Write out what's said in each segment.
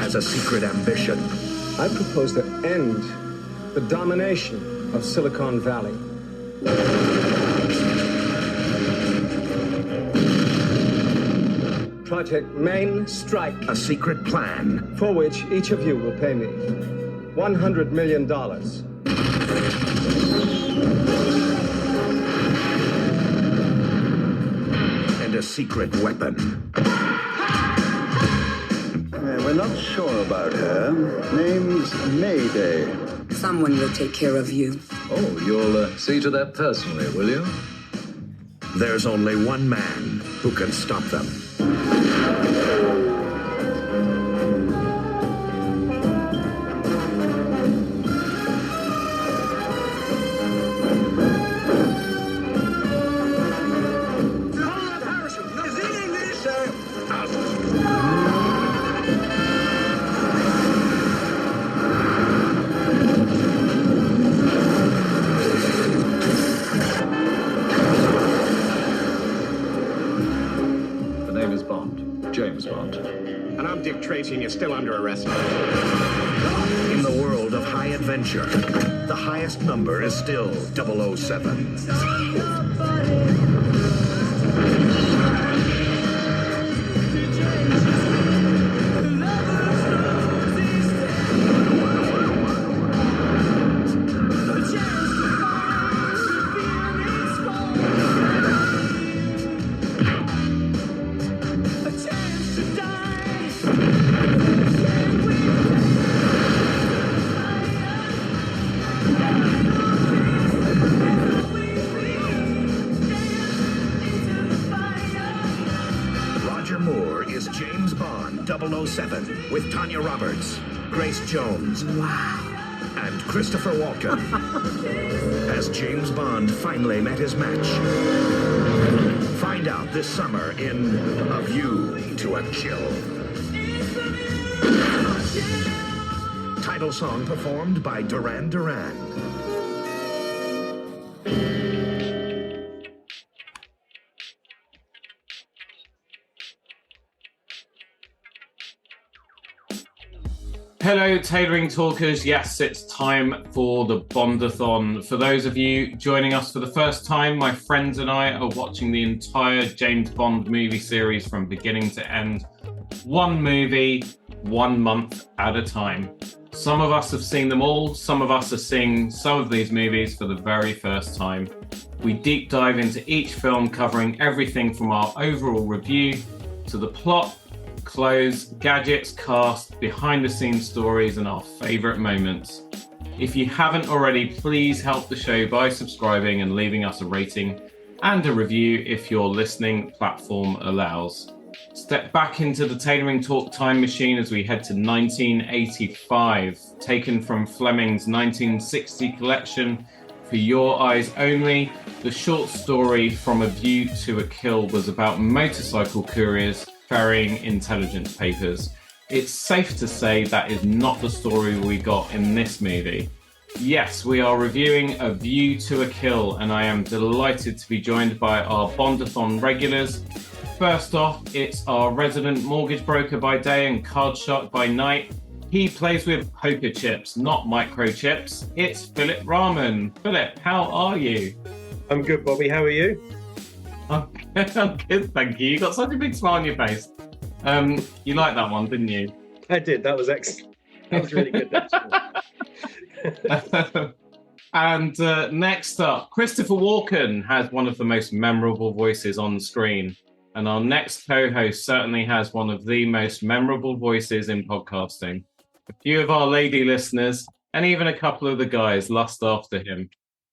has a secret ambition. I propose to end the domination of Silicon Valley. Project Main Strike. A secret plan. For which each of you will pay me $100 million. And a secret weapon. We're not sure about her. Name's Mayday. Someone will take care of you. Oh, you'll see to that personally, will you? There's only one man who can stop them. You're still under arrest. In the world of high adventure, the highest number is still 007. With Tanya Roberts, Grace Jones, and Christopher Walken. As James Bond finally met his match. Find out this summer in A View to a Kill. Title song performed by Duran Duran. Hello, Tailoring Talkers. Yes, it's time for the Bondathon. For those of you joining us for the first time, my friends and I are watching the entire James Bond movie series from beginning to end. One movie, 1 month at a time. Some of us have seen them all. Some of us are seeing some of these movies for the very first time. We deep dive into each film, covering everything from our overall review to the plot, clothes, gadgets, cast, behind-the-scenes stories, and our favourite moments. If you haven't already, please help the show by subscribing and leaving us a rating and a review if your listening platform allows. Step back into the Tailoring Talk time machine as we head to 1985, taken from Fleming's 1960 collection, For Your Eyes Only. The short story From a View to a Kill was about motorcycle couriers ferrying intelligence papers. It's safe to say that is not the story we got in this movie. Yes, we are reviewing A View to a Kill, and I am delighted to be joined by our Bondathon regulars. First off, it's our resident mortgage broker by day and card shark by night. He plays with poker chips, not microchips. It's Philip Rahman. Philip, how are you? I'm good, Bobby. How are you? I'm good, thank you. You got such a big smile on your face. You liked that one, didn't you? I did. That was excellent. That was really good. And next up, Christopher Walken has one of the most memorable voices on screen. And our next co-host certainly has one of the most memorable voices in podcasting. A few of our lady listeners, and even a couple of the guys, lust after him.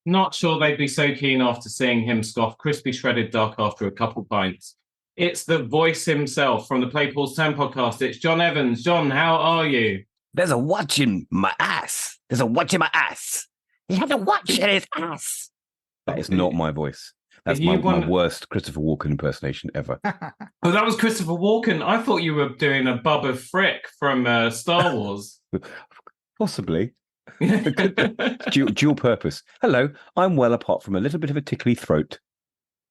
Not sure they'd be so keen after seeing him scoff crispy shredded duck after a couple pints. It's the voice himself from the Play Pause 10 podcast. It's John Evans. John, how are you? There's a watch in my ass. There's a watch in my ass. He has a watch in his ass. That is not my voice. That's my worst Christopher Walken impersonation ever. Oh, that was Christopher Walken. I thought you were doing a Bubba Frick from Star Wars. Possibly. Dual purpose. Hello, I'm well apart from a little bit of a tickly throat.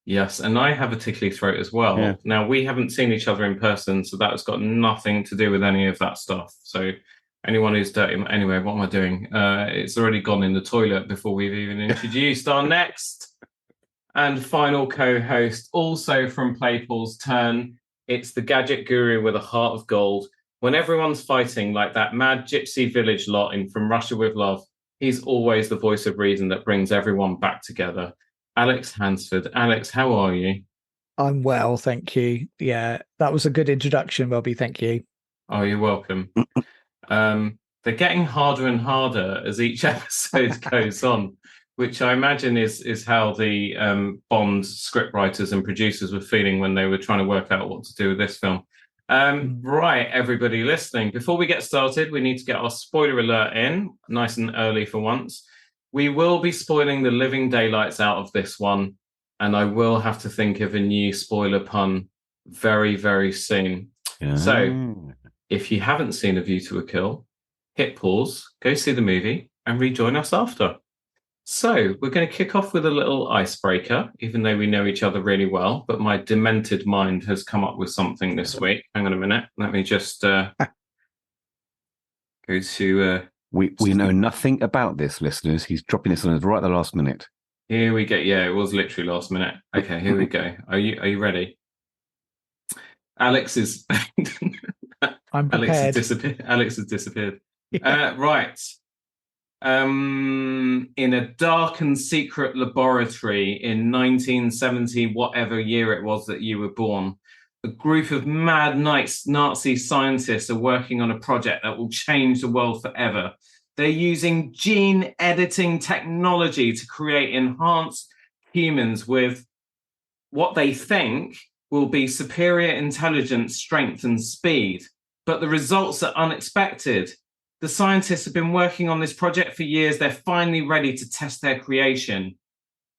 Yes, and I have a tickly throat as well. Yeah. Now, we haven't seen each other in person, so that's got nothing to do with any of that stuff. So anyone who's dirty... Anyway, what am I doing? It's already gone in the toilet before we've even introduced our next and final co-host, also from Playpool's turn. It's the gadget guru with a heart of gold. When everyone's fighting like that mad gypsy village lot in From Russia with Love, he's always the voice of reason that brings everyone back together. Alex Hansford. Alex, how are you? I'm well, thank you. Yeah, that was a good introduction, Bobby. Thank you. Oh, you're welcome. They're getting harder and harder as each episode goes on, which I imagine is how the Bond scriptwriters and producers were feeling when they were trying to work out what to do with this film. Right, everybody listening, before we get started, we need to get our spoiler alert in, nice and early for once. We will be spoiling the living daylights out of this one, and I will have to think of a new spoiler pun very, very soon. Yeah. So, if you haven't seen A View to a Kill, hit pause, go see the movie, and rejoin us after. So, we're going to kick off with a little icebreaker, even though we know each other really well, but my demented mind has come up with something this week. Hang on a minute. Let me just go to... We know nothing about this, listeners. He's dropping this on us right at the last minute. Here we go. Yeah, it was literally last minute. Okay, here we go. Are you ready? Alex is... I'm prepared. Alex has disappeared. Yeah. Right. In a dark and secret laboratory in 1970, whatever year it was that you were born, a group of mad Nazi scientists are working on a project that will change the world forever. They're using gene editing technology to create enhanced humans with what they think will be superior intelligence, strength, and speed. But the results are unexpected. The scientists have been working on this project for years. They're finally ready to test their creation.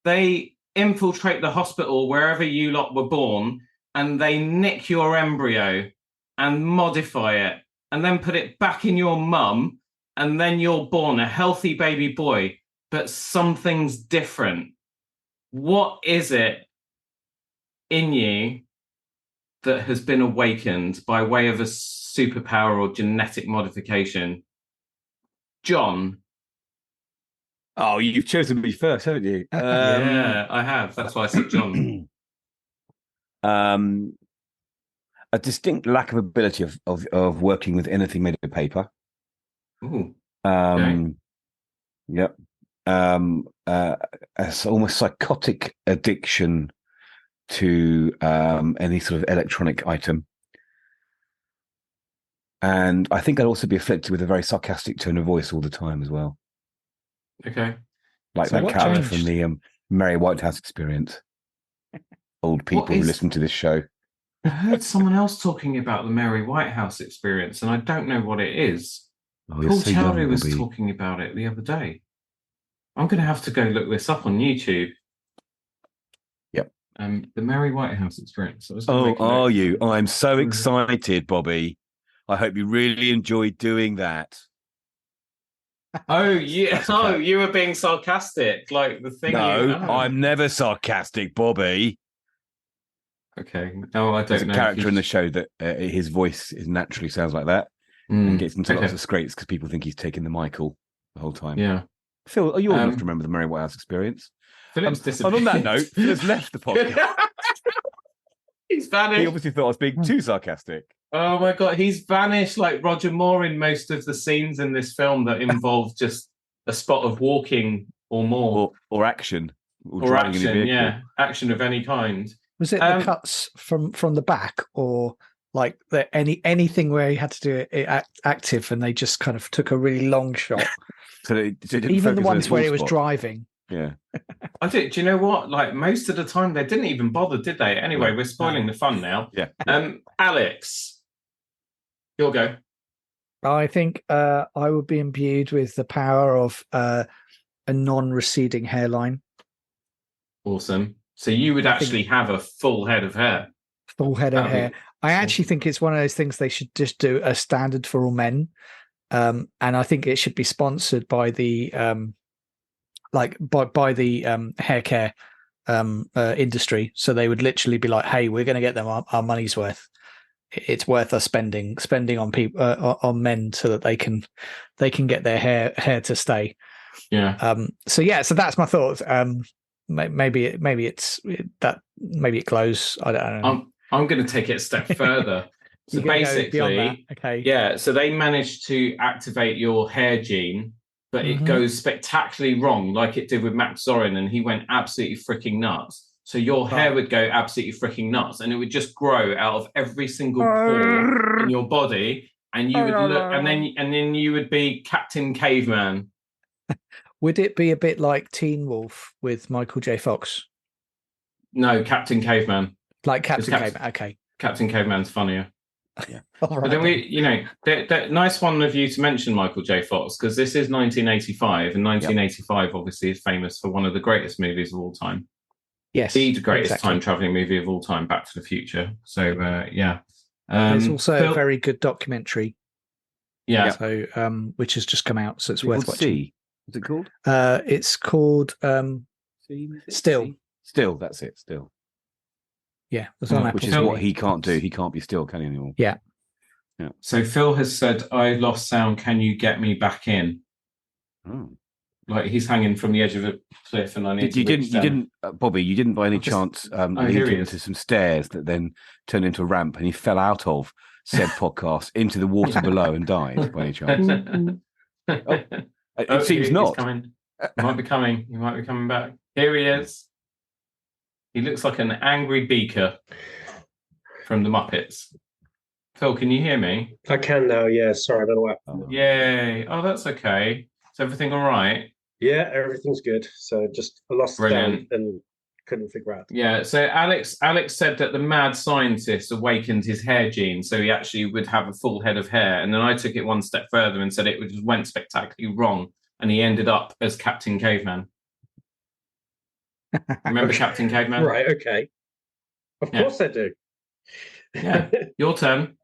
They infiltrate the hospital wherever you lot were born, and they nick your embryo and modify it and then put it back in your mum, and then you're born a healthy baby boy, but something's different. What is it in you that has been awakened by way of a superpower or genetic modification? John. Oh, you've chosen me first, haven't you? Yeah, I have. That's why I said John. A distinct lack of ability of working with anything made of paper. Ooh. Okay. Yep. Almost psychotic addiction to any sort of electronic item. And I think I'd also be afflicted with a very sarcastic tone of voice all the time as well. Okay. Like so that character from the Mary Whitehouse Experience. Old people who listen to this show. I heard someone else talking about the Mary Whitehouse Experience, and I don't know what it is. Paul Chowdhury was talking about it the other day. I'm going to have to go look this up on YouTube. Yep. The Mary Whitehouse Experience. Oh, are you? I'm so excited, Bobby. I hope you really enjoyed doing that. Oh, yeah. Oh, you were being sarcastic. Like the thing. No, I'm never sarcastic, Bobby. Okay. No, I don't know. There's a character in the show that his voice naturally sounds like that and gets into lots of scrapes because people think he's taking the Michael the whole time. Yeah. Phil, you all have to remember the Mary Whitehouse Experience. Philip's disappeared. And on that note, Philip's left the podcast. He's vanished. He obviously thought I was being too sarcastic. Oh my God, he's vanished like Roger Moore in most of the scenes in this film that involve just a spot of walking or more. Or action. Or action, yeah. Action of any kind. Was it the cuts from the back, or like anything where he had to do it active and they just kind of took a really long shot? So even the ones where he was driving. Yeah. I did. Do you know what? Like most of the time they didn't even bother, did they? Anyway, we're spoiling the fun now. Yeah. Alex, you'll go. I think I would be imbued with the power of a non-receding hairline. Awesome. So you would actually have a full head of hair. Full head of hair. I actually think it's one of those things they should just do a standard for all men. And I think it should be sponsored by the by the hair care industry. So they would literally be like, "Hey, we're going to get them our money's worth. It's worth us spending on people on men so that they can get their hair to stay." Yeah. So that's my thoughts. Maybe it glows. I don't know. I'm going to take it a step further. So basically, okay. Yeah. So they managed to activate your hair gene, but it goes spectacularly wrong, like it did with Max Zorin, and he went absolutely freaking nuts. So your hair would go absolutely freaking nuts, and it would just grow out of every single pore in your body, and you would look, and then you would be Captain Caveman. Would it be a bit like Teen Wolf with Michael J. Fox? No, Captain Caveman. Like Captain Caveman. Okay. Captain Caveman's funnier. Yeah. All right. But then the nice one of you to mention Michael J. Fox, because this is 1985, and 1985 obviously is famous for one of the greatest movies of all time. Yes, the greatest time traveling movie of all time, Back to the Future. So there's also a very good documentary. Yeah. So which has just come out, so it's worth watching. What's it called? It's called Still. Still, that's it. Still. Yeah, it's on which is what he can't do. He can't be still, can he anymore? Yeah. So Phil has said, "I lost sound. Can you get me back in?" Oh. Like he's hanging from the edge of a cliff, and I need you didn't, Bobby. You didn't by any chance lead him into some stairs that then turned into a ramp, and he fell out of said podcast into the water below and died by any chance. It seems not. Coming. He might be coming. He might be coming back. Here he is. He looks like an angry beaker from the Muppets. Phil, can you hear me? I can now. Yeah. Sorry, I don't know what happened. Yay! Oh, that's okay. Is everything all right? Yeah, everything's good. So just I lost sound and couldn't figure out. Yeah. So Alex said that the mad scientist awakened his hair gene, so he actually would have a full head of hair. And then I took it one step further and said it just went spectacularly wrong, and he ended up as Captain Caveman. Remember Captain Caveman? Right. Okay. Of course I do. Yeah. Your turn.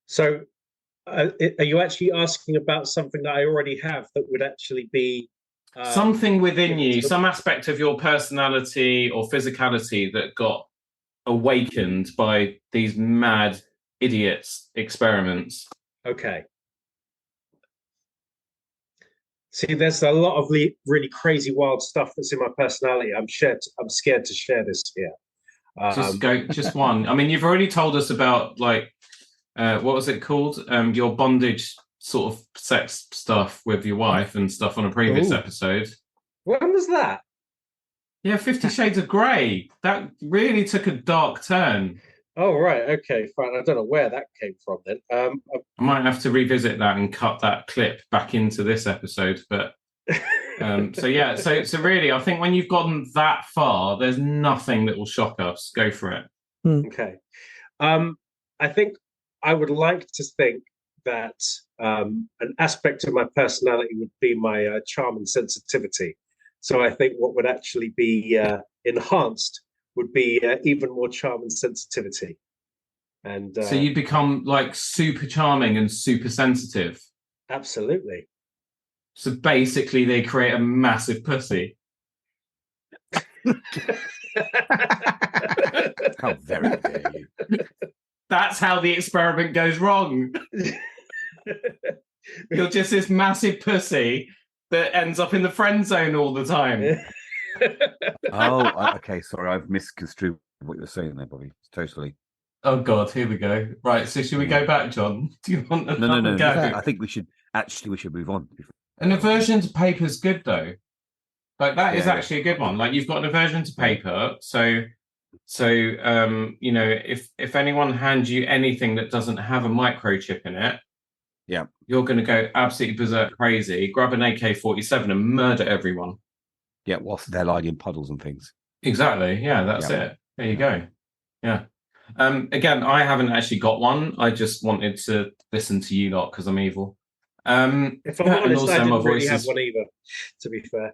So. Are you actually asking about something that I already have that would actually be something within you, some aspect of your personality or physicality that got awakened by these mad idiots' experiments? Okay. See, there's a lot of really crazy, wild stuff that's in my personality. I'm scared to share this here. Just one. I mean, you've already told us about what was it called? Your bondage sort of sex stuff with your wife and stuff on a previous episode. When was that? Yeah, 50 Shades of Grey. That really took a dark turn. Oh, right. Okay, fine. I don't know where that came from then. I might have to revisit that and cut that clip back into this episode. But so really, I think when you've gotten that far, there's nothing that will shock us. Go for it. Okay. I think I would like to think that an aspect of my personality would be my charm and sensitivity. So I think what would actually be enhanced would be even more charm and sensitivity. And so you'd become like super charming and super sensitive. Absolutely. So basically, they create a massive pussy. How very dare you! That's how the experiment goes wrong. You're just this massive pussy that ends up in the friend zone all the time. Okay. Sorry, I've misconstrued what you were saying there, Bobby. Totally. Oh God, here we go. Right, so should we go back, John? Do you want No. go? I think we should move on. An aversion to paper is good though. Like that is actually a good one. Like you've got an aversion to paper, so if anyone hands you anything that doesn't have a microchip in it, you're going to go absolutely berserk crazy, grab an AK-47 and murder everyone. Yeah, whilst they're lying in puddles and things. Exactly. Yeah, that's it. There you go. Yeah. Again, I haven't actually got one. I just wanted to listen to you lot because I'm evil. If I'm honest, I didn't really have one either, to be fair.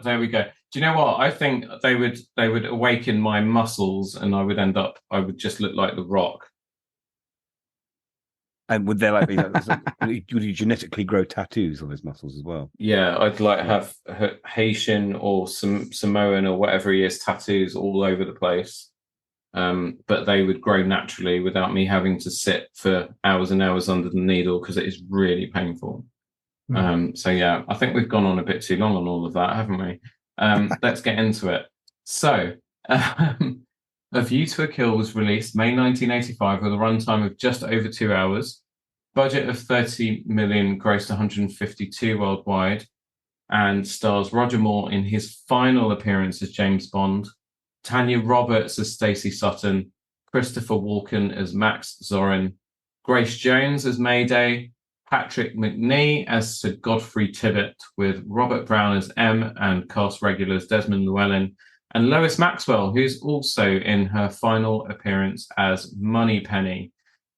There we go. Do you know what? I think they would awaken my muscles and I would just look like The Rock. And would there would you genetically grow tattoos on his muscles as well? Yeah, I'd have Haitian or Samoan or whatever he is tattoos all over the place. But they would grow naturally without me having to sit for hours and hours under the needle because it is really painful. So yeah, I think we've gone on a bit too long on all of that, haven't we? Let's get into it. So, A View to a Kill was released May 1985 with a runtime of just over 2 hours. Budget of 30 million, grossed 152 worldwide, and stars Roger Moore in his final appearance as James Bond, Tanya Roberts as Stacey Sutton, Christopher Walken as Max Zorin, Grace Jones as Mayday, Patrick McNee as Sir Godfrey Tibbett, with Robert Brown as M and cast regulars Desmond Llewellyn, and Lois Maxwell, who's also in her final appearance as Moneypenny.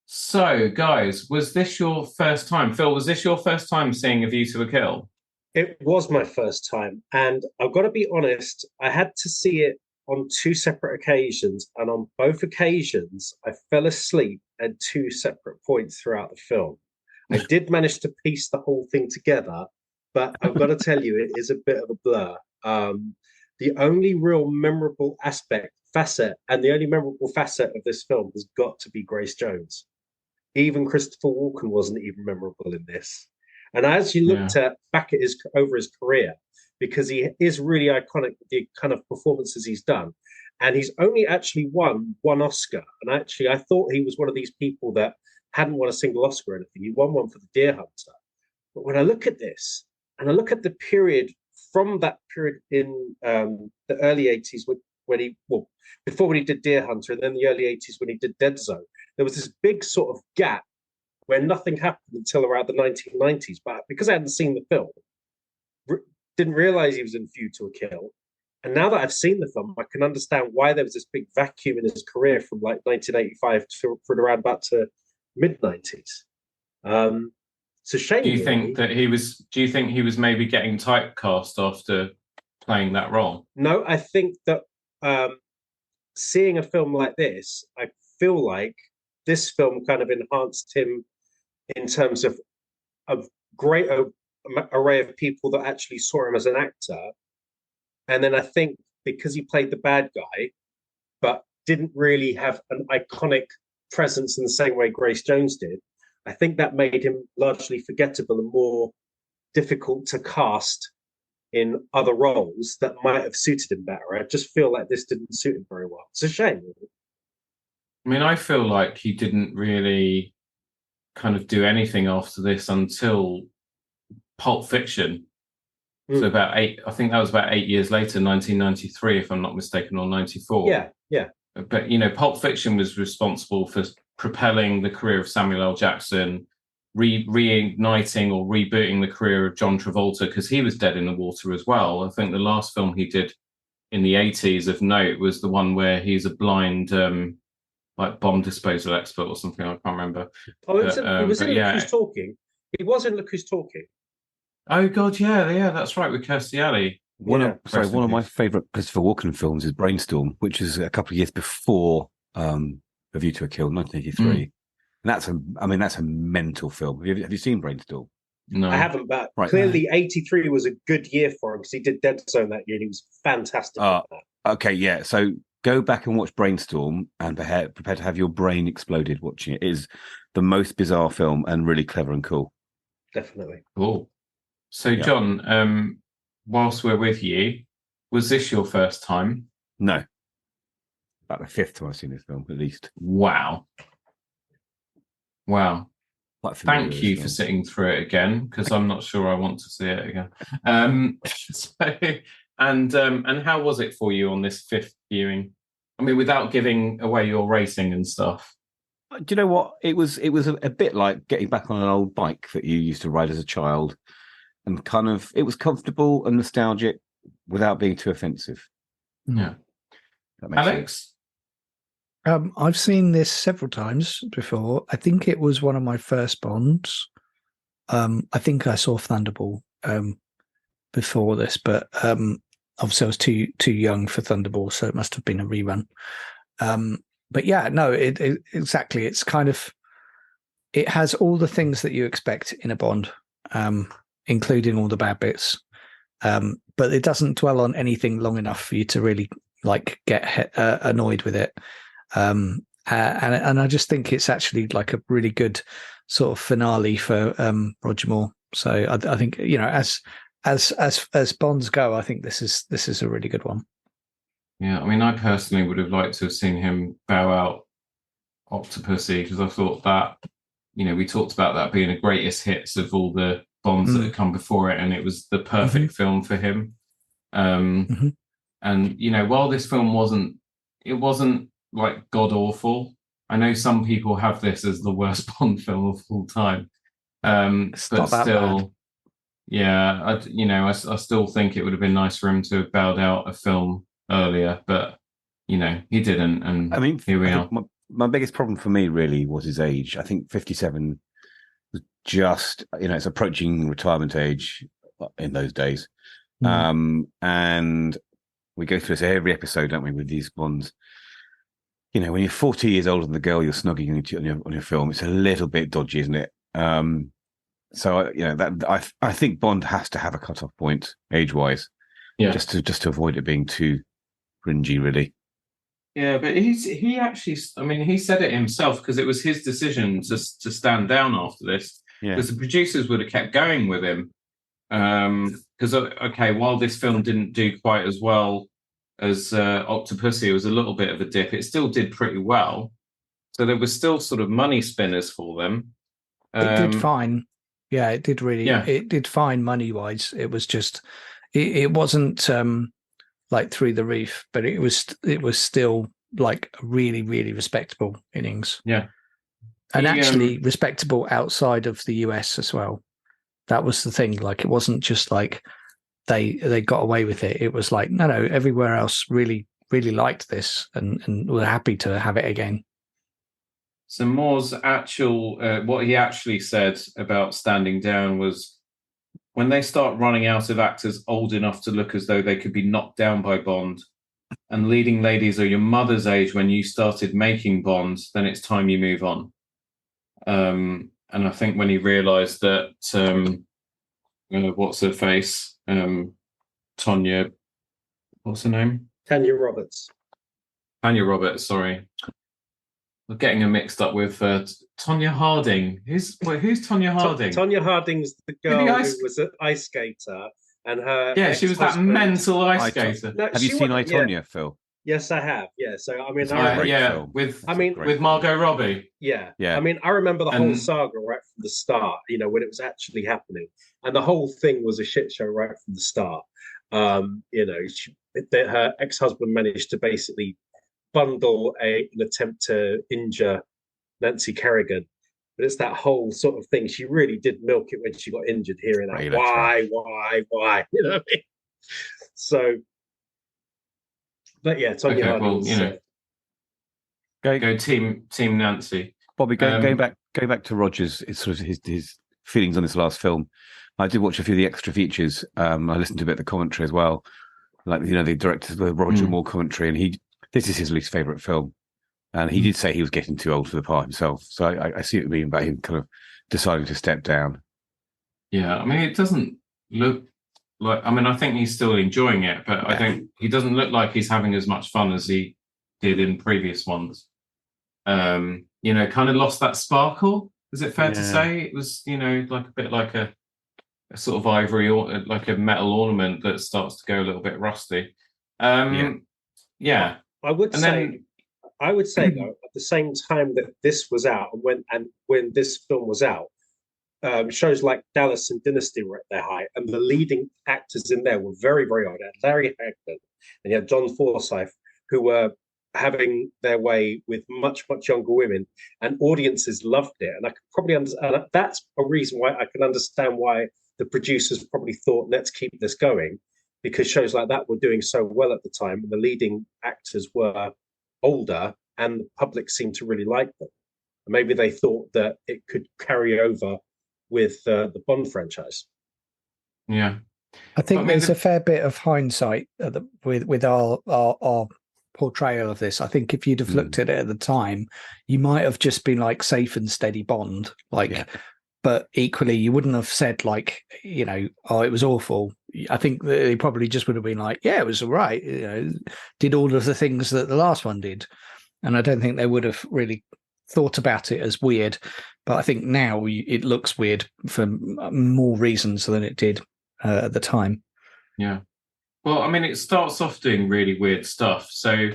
So, guys, was this your first time? Phil, was this your first time seeing A View to a Kill? It was my first time. And I've got to be honest, I had to see it on 2 separate occasions. And on both occasions, I fell asleep at 2 separate points throughout the film. I did manage to piece the whole thing together, but I've got to tell you, it is a bit of a blur. The only real memorable facet of this film has got to be Grace Jones. Even Christopher Walken wasn't even memorable in this. And as you looked back at his career, because he is really iconic with the kind of performances he's done, and he's only actually won 1 Oscar. And actually, I thought he was one of these people that hadn't won a single Oscar or anything. He won one for The Deer Hunter. But when I look at this, and I look at the period from that period in the early 80s before when he did Deer Hunter, and then the early 80s when he did Dead Zone, there was this big sort of gap where nothing happened until around the 1990s. But because I hadn't seen the film, didn't realize he was in View to a Kill. And now that I've seen the film, I can understand why there was this big vacuum in his career from like 1985 for around about to mid-90s. It's a shame. Do you think he was maybe getting typecast after playing that role? No, I think that seeing a film like this, I feel like this film kind of enhanced him in terms of a great array of people that actually saw him as an actor. And then I think because he played the bad guy, but didn't really have an iconic presence in the same way Grace Jones did, I think that made him largely forgettable and more difficult to cast in other roles that might have suited him better. I just feel like this didn't suit him very well. It's a shame. I mean, I feel like he didn't really kind of do anything after this until Pulp Fiction. So I think that was about 8 years later, 1993, if I'm not mistaken, or 94. Yeah. But, Pulp Fiction was responsible for propelling the career of Samuel L. Jackson, reigniting or rebooting the career of John Travolta, because he was dead in the water as well. I think the last film he did in the 80s of note was the one where he's a blind bomb disposal expert or something. I can't remember. Oh, it was in Look Who's Talking. He was in Look Who's Talking. Oh God, yeah, that's right, with Kirstie Alley. One of my favourite Christopher Walken films is Brainstorm, which is a couple of years before A View to a Kill, 1983. And that's a mental film. Have you seen Brainstorm? No, I haven't. But clearly, 83 was a good year for him because he did Dead Zone that year, and he was fantastic. Okay, yeah. So go back and watch Brainstorm, and prepare to have your brain exploded watching it. It is the most bizarre film and really clever and cool. Definitely. Cool. So, John, whilst we're with you, was this your first time? No. About the 5th time I've seen this film, at least. Wow. Thank you for sitting through it again, because I'm not sure I want to see it again. And how was it for you on this 5th viewing? I mean, without giving away your racing and stuff. Do you know what? It was a bit like getting back on an old bike that you used to ride as a child. And it was comfortable and nostalgic without being too offensive. Yeah. Alex? I've seen this several times before. I think it was one of my first Bonds. I think I saw Thunderball before this, but obviously I was too young for Thunderball, so it must have been a rerun. But yeah, no, it exactly. It's kind of it has all the things that you expect in a Bond, including all the bad bits. But it doesn't dwell on anything long enough for you to really like get annoyed with it. And I just think it's actually like a really good sort of finale for Roger Moore. So I think, you know, as Bonds go, I think this is a really good one. Yeah, I mean, I personally would have liked to have seen him bow out Octopussy, because I thought that, you know, we talked about that being the greatest hits of all the Bonds that had come before it, and it was the perfect film for him. And, you know, while this film wasn't like god awful, I know some people have this as the worst Bond film of all time. But still, bad. Yeah, I still think it would have been nice for him to have bowed out a film earlier, but you know, he didn't, and I mean, here we are. My biggest problem for me really was his age. I think 57 was just, you know, it's approaching retirement age in those days. And we go through this every episode, don't we, with these Bonds. You know, when you're 40 years older than the girl you're snugging on your film, it's a little bit dodgy, isn't it? So you know, that I think Bond has to have a cut-off point age-wise, just to avoid it being too cringy, really. Yeah, but he actually, I mean, he said it himself, because it was his decision to stand down after this. Because the producers would have kept going with him. Because okay, while this film didn't do quite as well as Octopussy, it was a little bit of a dip. It still did pretty well, so there was still sort of money spinners for them. It did fine. Yeah, it did really. Yeah. It did fine money-wise. It was just, it wasn't like through the roof, but it was still like a really, really respectable innings. Yeah, and actually respectable outside of the US as well. That was the thing. Like, it wasn't just like they got away with it. It was like no, everywhere else really, really liked this and were happy to have it again. So Moore's actual, what he actually said about standing down was, when they start running out of actors old enough to look as though they could be knocked down by Bond, and leading ladies are your mother's age when you started making Bonds, then it's time you move on. And I think when he realised that, what's her face? Tonya, what's her name? Tanya Roberts. Tanya Roberts, sorry. I'm getting her mixed up with Tonya Harding. Who's Tonya Harding? Tonya Harding's the girl who was an ice skater, and her she was that mental ice skater. Have you seen I, Tonya, Phil? Yes, I have. Yeah, so I mean, with Margot Robbie. Yeah. I mean, I remember the whole saga right from the start. You know, when it was actually happening, and the whole thing was a shit show right from the start. You know, her ex-husband managed to basically bundle an attempt to injure Nancy Kerrigan, but it's that whole sort of thing. She really did milk it when she got injured, hearing that why, you know what I mean? So, but yeah, Tonya Harding. Well, you know, go team Nancy. Bobby, going back to Rogers, it's sort of his feelings on this last film. I did watch a few of the extra features. I listened to a bit of the commentary as well, like, you know, the director, the Roger Moore commentary, and this is his least favourite film. And he did say he was getting too old for the part himself. So I see what you mean about him kind of deciding to step down. Yeah, I mean, it doesn't look like... I mean, I think he's still enjoying it, but I think he doesn't look like he's having as much fun as he did in previous ones. You know, kind of lost that sparkle. Is it fair to say? It was, you know, like a bit like a sort of ivory or like a metal ornament that starts to go a little bit rusty. Yeah. I would say though, at the same time that this was out, and when this film was out, shows like Dallas and Dynasty were at their height, and the leading actors in there were very, very old. Larry Hagman, and you had John Forsyth, who were having their way with much, much younger women, and audiences loved it. And I could probably understand. That's a reason why I can understand why the producers probably thought, let's keep this going, because shows like that were doing so well at the time, and the leading actors were older, and the public seemed to really like them. And maybe they thought that it could carry over with the Bond franchise. Yeah, I think there's a fair bit of hindsight with our portrayal of this. I think if you'd have looked at it at the time, you might have just been like safe and steady Bond, but equally you wouldn't have said like, oh, it was awful. I think they probably just would have been like, yeah, it was all right. Did all of the things that the last one did. And I don't think they would have really thought about it as weird. But I think now it looks weird for more reasons than it did at the time. Yeah. Well, I mean, it starts off doing really weird stuff. So,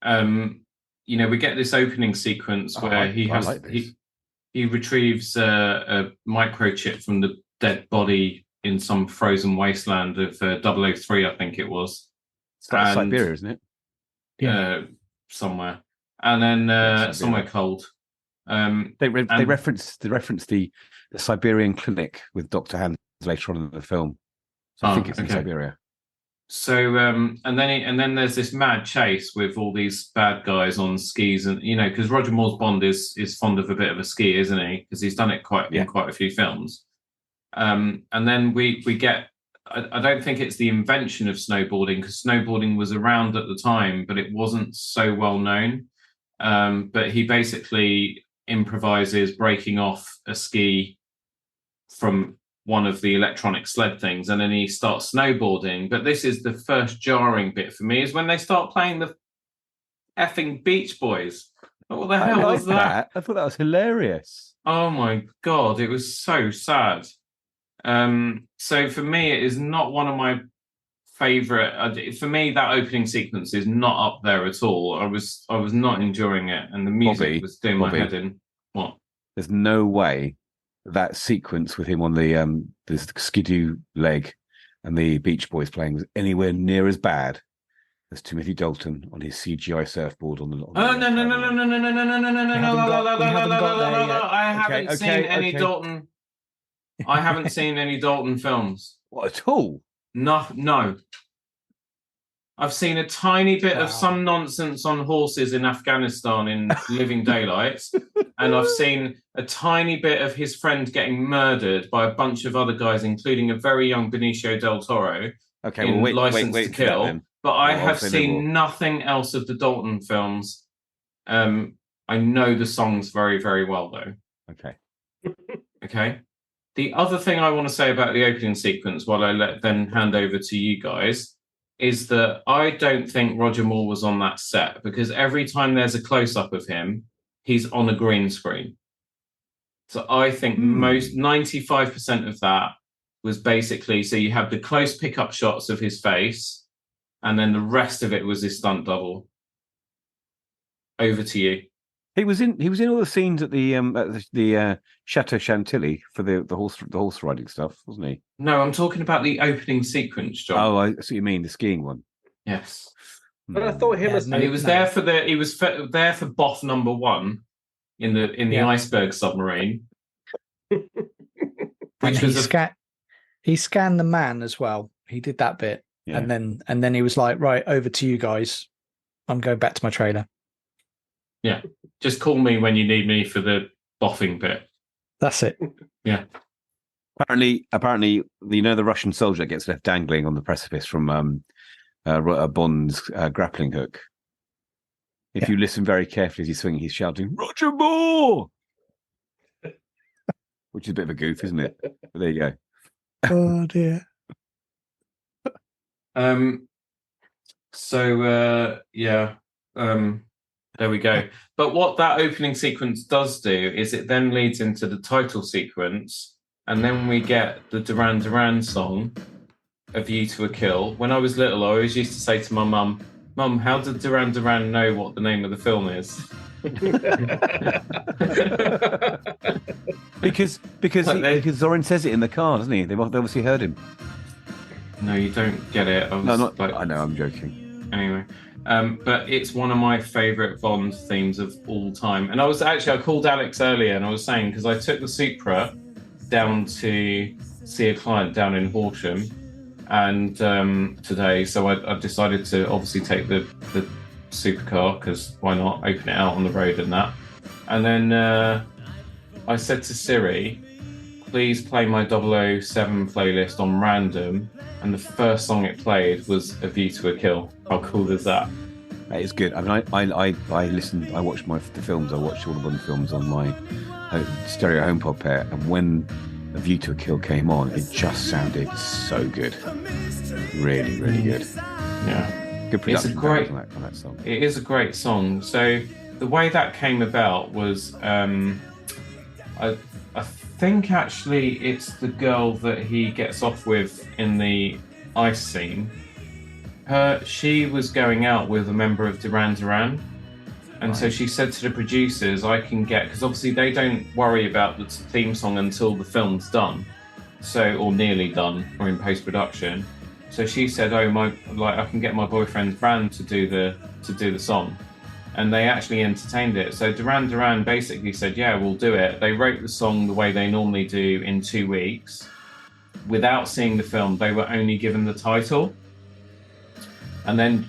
we get this opening sequence where he retrieves a microchip from the dead body in some frozen wasteland of 003, I think it was. It's Siberia, isn't it? Yeah. Somewhere. And then somewhere cold. They reference the Siberian clinic with Dr. Hans later on in the film. So I think it's in Siberia. So and then there's this mad chase with all these bad guys on skis, and because Roger Moore's Bond is fond of a bit of a ski, isn't he? Because he's done it in quite a few films. And then we get. I don't think it's the invention of snowboarding, because snowboarding was around at the time, but it wasn't so well known. But he basically improvises breaking off a ski from one of the electronic sled things, and then he starts snowboarding. But this is the first jarring bit for me, is when they start playing the effing Beach Boys. What the hell was that? I thought that was hilarious. Oh my God, it was so sad. So for me, it is not one of my favorite. For me, that opening sequence is not up there at all. I was not enjoying it, and the music was doing my head in. What? There's no way that sequence with him on the skidoo leg and the Beach Boys playing was anywhere near as bad as Timothy Dalton on his CGI surfboard on the. No! I haven't seen any Dalton. I haven't seen any Dalton films. What, at all? No. I've seen a tiny bit of some nonsense on horses in Afghanistan in Living Daylights, and I've seen a tiny bit of his friend getting murdered by a bunch of other guys, including a very young Benicio del Toro. Okay, well, License to Kill. But I have seen nothing else of the Dalton films. I know the songs very, very well, though. Okay. The other thing I want to say about the opening sequence, while I then hand over to you guys, is that I don't think Roger Moore was on that set, because every time there's a close-up of him, he's on a green screen. So I think 95% of that was basically, so you have the close pickup shots of his face, and then the rest of it was his stunt double. Over to you. He was in all the scenes at the Chateau Chantilly for the horse riding stuff, wasn't he? No, I'm talking about the opening sequence, John. Oh, I see what you mean, the skiing one. Yes. But I thought him and he was there for there for Boff number 1 in the iceberg submarine. Which was he scanned the man as well. He did that bit. Yeah. And then he was like, right, over to you guys. I'm going back to my trailer. Yeah. Just call me when you need me for the boffing bit. That's it. Yeah. Apparently, the Russian soldier gets left dangling on the precipice from Bond's grappling hook. If you listen very carefully as he's swinging, he's shouting, "Roger Moore!" Which is a bit of a goof, isn't it? But there you go. Oh, dear. There we go. But what that opening sequence does do is it then leads into the title sequence, and then we get the Duran Duran song, "A View to a Kill." When I was little, I always used to say to my mum, "Mum, how did Duran Duran know what the name of the film is?" because Zorin says it in the car, doesn't he? They obviously heard him. No, you don't get it. I know, I'm joking. Anyway. But it's one of my favourite Bond themes of all time. And I called Alex earlier and I was saying, because I took the Supra down to see a client down in Horsham and today, so I decided to obviously take the supercar, because why not open it out on the road and that. And then I said to Siri, please play my 007 playlist on random, and the first song it played was "A View to a Kill." How cool is that? It's good. I mean, I listened. I watched the films. I watched all the Bond films on my stereo HomePod pair, and when A View to a Kill came on, it just sounded so good. Really, really good. Yeah, good production. It's a great on that song. It is a great song. So the way that came about was, I think actually it's the girl that he gets off with in the ice scene. She was going out with a member of Duran Duran, and so she said to the producers, "I can get," because obviously they don't worry about the theme song until the film's done, or nearly done, or in post production. So she said, "Oh I can get my boyfriend's band to do the song," and they actually entertained it. So Duran Duran basically said, "Yeah, we'll do it." They wrote the song the way they normally do in 2 weeks, without seeing the film. They were only given the title. And then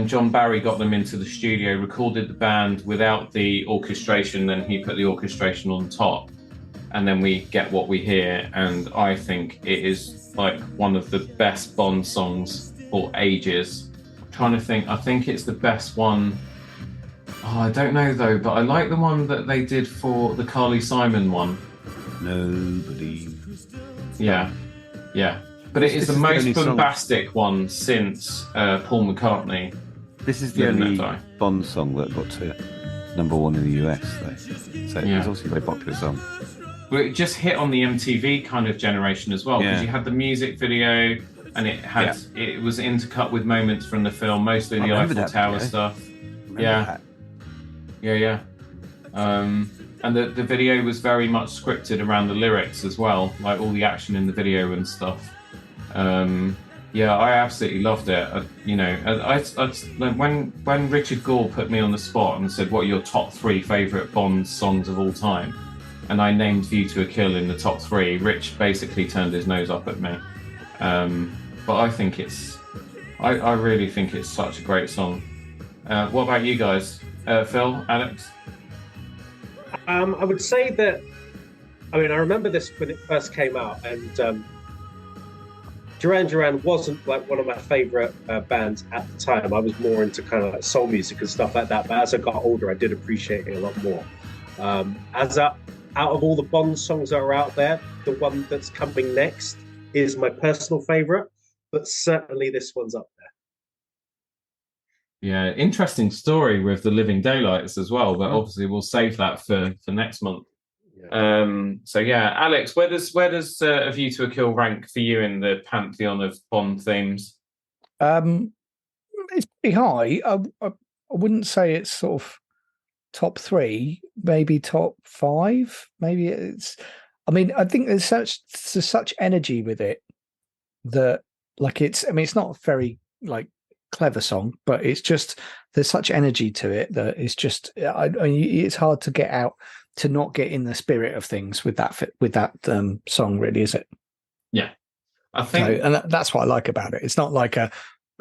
John Barry got them into the studio, recorded the band without the orchestration, then he put the orchestration on top, and then we get what we hear. And I think it is like one of the best Bond songs for ages. I'm trying to think, I think it's the best one. Oh, I don't know though, but I like the one that they did for the Carly Simon one. Nobody. Yeah. But it is the most bombastic one since Paul McCartney. This is the only Bond song that got to #1 in the US, though. So it was also a very popular song. But it just hit on the MTV kind of generation as well, because you had the music video, and it had it was intercut with moments from the film, mostly the Eiffel Tower stuff. Yeah. And the video was very much scripted around the lyrics as well, like all the action in the video and stuff. I absolutely loved it. When Richard Gore put me on the spot and said, "What are your top 3 favourite Bond songs of all time?" and I named View to a Kill in the top 3, Rich basically turned his nose up at me. But I think I really think it's such a great song. What about you guys? Phil, Alex? I would say that, I remember this when it first came out, and Duran Duran wasn't like one of my favourite bands at the time. I was more into kind of like soul music and stuff like that, but as I got older, I did appreciate it a lot more. Out of all the Bond songs that are out there, the one that's coming next is my personal favourite, but certainly this one's up there. Yeah, interesting story with the Living Daylights as well, but obviously we'll save that for next month. Alex, where does A View to a Kill rank for you in the pantheon of Bond themes? It's pretty high. I wouldn't say it's sort of top 3, maybe top 5. Maybe it's. I think there's such energy with it that, like, it's. It's not a very like clever song, but it's just there's such energy to it that it's just. It's hard to get out. To not get in the spirit of things with that song, really, is it? Yeah, I think, and that's what I like about it. It's not like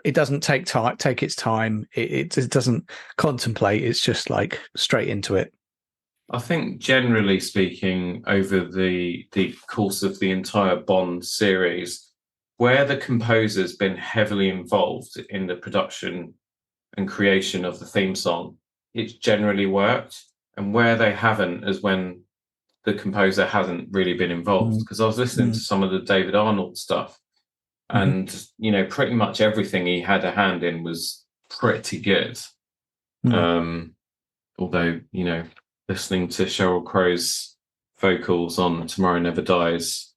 it doesn't take its time. It doesn't contemplate. It's just like straight into it. I think, generally speaking, over the course of the entire Bond series, where the composer's been heavily involved in the production and creation of the theme song, it's generally worked. And where they haven't is when the composer hasn't really been involved. Because I was listening to some of the David Arnold stuff, and pretty much everything he had a hand in was pretty good. Although listening to Sheryl Crow's vocals on Tomorrow Never Dies,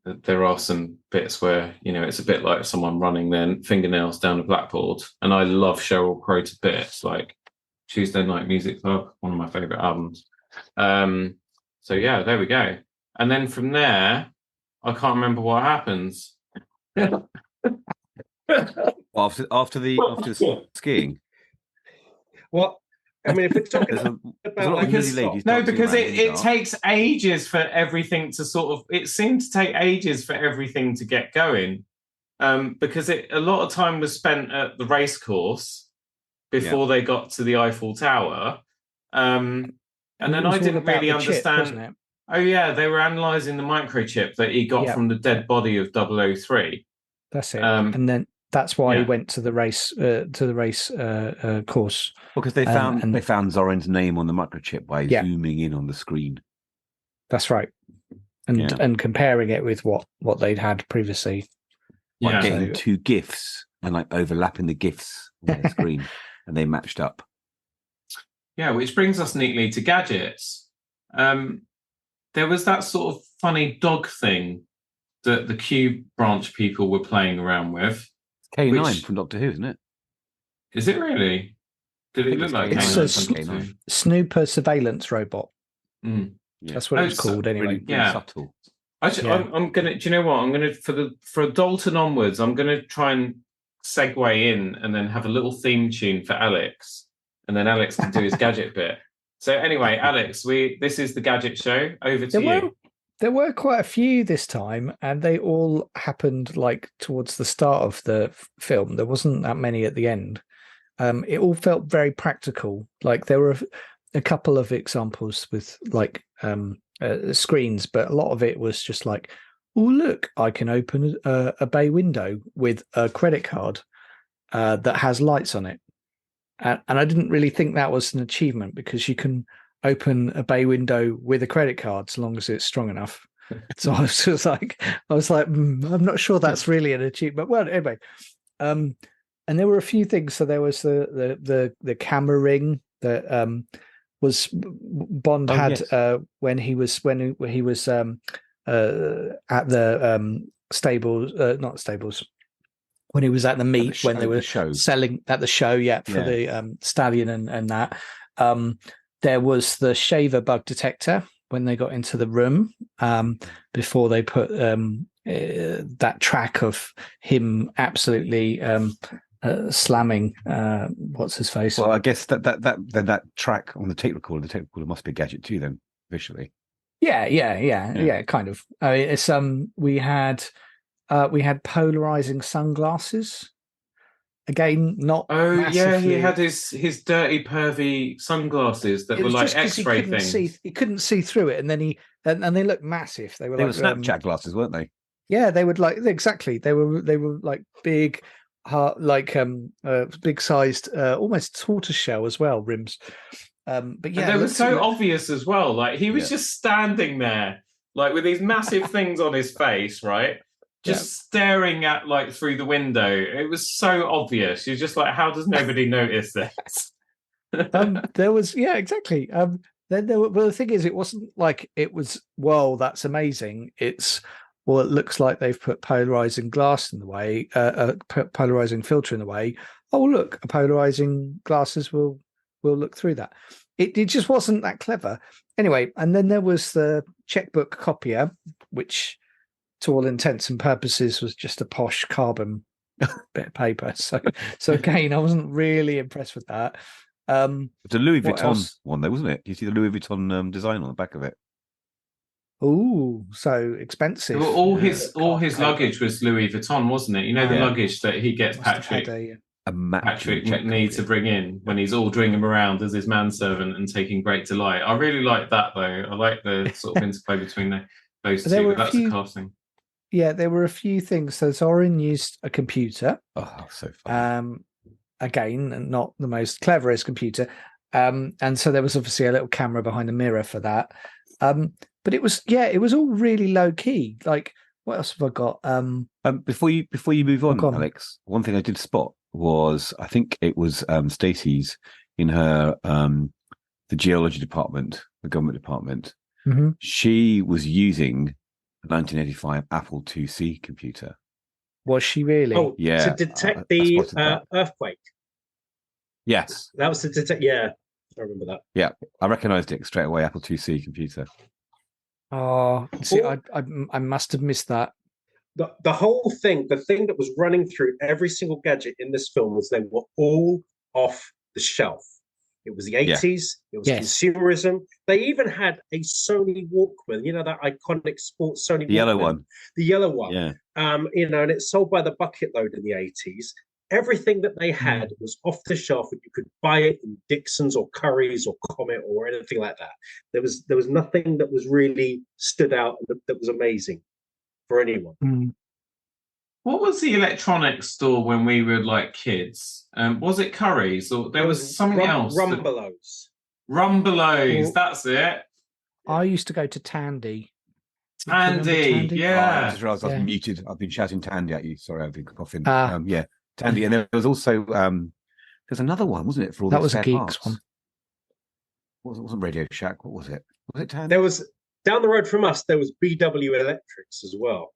there are some bits where it's a bit like someone running their fingernails down a blackboard. And I love Sheryl Crow to bits, like Tuesday Night Music Club, one of my favourite albums. There we go. And then from there, I can't remember what happens. after the skiing. Well, if we're talking about because it takes ages for everything to sort of. It seemed to take ages for everything to get going, because a lot of time was spent at the race course before they got to the Eiffel Tower. And then I didn't really understand. Chip, oh, yeah, they were analysing the microchip that he got from the dead body of 003. That's it. And That's why he Yeah. went to the race course. Well, because they found Zoran's name on the microchip by zooming in on the screen. That's right, and comparing it with what they'd had previously. Like getting two GIFs and like overlapping the GIFs on the screen, and they matched up. Yeah, which brings us neatly to gadgets. There was that sort of funny dog thing that the Q branch people were playing around with. K9 from Doctor Who, isn't it? Is it really? Did it look like It's K9 a from Doctor Who? snooper surveillance robot. Mm. That's what it's called, anyway. Really subtle. I'm gonna. Do you know what? I'm gonna for Dalton onwards. I'm gonna try and segue in and then have a little theme tune for Alex, and then Alex can do his gadget bit. So anyway, Alex, this is the gadget show. Over to you. There were quite a few this time, and they all happened like towards the start of the film. There wasn't that many at the end. It all felt very practical. Like there were a couple of examples with like screens, but a lot of it was just like, oh look, I can open a bay window with a credit card that has lights on it, and I didn't really think that was an achievement, because you can open a bay window with a credit card so long as it's strong enough. So I was like, I'm not sure that's really an achievement. Well, anyway, and there were a few things. So there was the camera ring that was Bond had when he was at the stables, not stables, when he was at the meet, when they were selling at the show, for the stallion and that. There was the shaver bug detector when they got into the room, before they put that track of him absolutely slamming what's his face. Well, I guess that track on the tape recorder must be a gadget too, then visually. Yeah, kind of. I mean, it's we had polarizing sunglasses. Again, not. Oh massively. yeah, he had his dirty, pervy sunglasses that were like X-ray things. He couldn't see through it, and then and they looked massive. They were Snapchat glasses, weren't they? Yeah, they would exactly. They were like big, big sized, almost tortoiseshell as well rims. But yeah, and they were so obvious as well. Like he was just standing there, like with these massive things on his face, right? Just staring at like through the window. It was so obvious. You're just like, how does nobody notice this? There was, exactly. Then the thing is, it wasn't like it was, whoa, that's amazing. It's, well, it looks like they've put polarizing glass in the way, polarizing filter in the way. Oh, look, a polarizing glasses will look through that. It just wasn't that clever. Anyway, and then there was the checkbook copier, which, to all intents and purposes, was just a posh carbon bit of paper. So again, I wasn't really impressed with that. It's a Louis Vuitton one, though, wasn't it? You see the Louis Vuitton design on the back of it. Oh, so expensive. Well, all his luggage was Louis Vuitton, wasn't it? You know, the luggage that he gets Patrick McNee to bring in when he's ordering him around as his manservant and taking great delight. I really like that, though. I like the sort of interplay between those two. But that's a casting. Yeah, there were a few things. So Zorin used a computer. Oh, so fun. Again, not the most cleverest computer. And so there was obviously a little camera behind the mirror for that. But it was all really low key. Like, what else have I got? Before you move on, Alex, one thing I did spot was, I think it was Stacey's in her the geology department, the government department. Mm-hmm. She was using 1985 Apple IIc computer. Was she really? Oh, yeah. To detect the earthquake. Yes. That was to detect. Yeah, I remember that. Yeah, I recognised it straight away. Apple IIc computer. Oh, see, I must have missed that. The whole thing, the thing that was running through every single gadget in this film was they were all off the shelf. It was the 80s. It was consumerism. They even had a Sony Walkman, you know, that iconic sports Sony Walkman. Yellow one. The yellow one. Yeah. And it's sold by the bucket load in the 80s. Everything that they had was off the shelf, and you could buy it in Dixon's or Curry's or Comet or anything like that. There was nothing that was really stood out that was amazing for anyone. What was the electronics store when we were like kids? Was it Curry's or there was something else? Rumbelows. Rumbelows, that's it. I used to go to Tandy. Tandy, yeah. I just realised I was muted. I've been shouting Tandy at you. Sorry, I've been coughing. Ah. Yeah, Tandy, and there was also there's another one, wasn't it? For all that the was a spare Geeks parts? one. It wasn't Radio Shack. What was it? Was it Tandy? There was down the road from us. There was BW Electrics as well.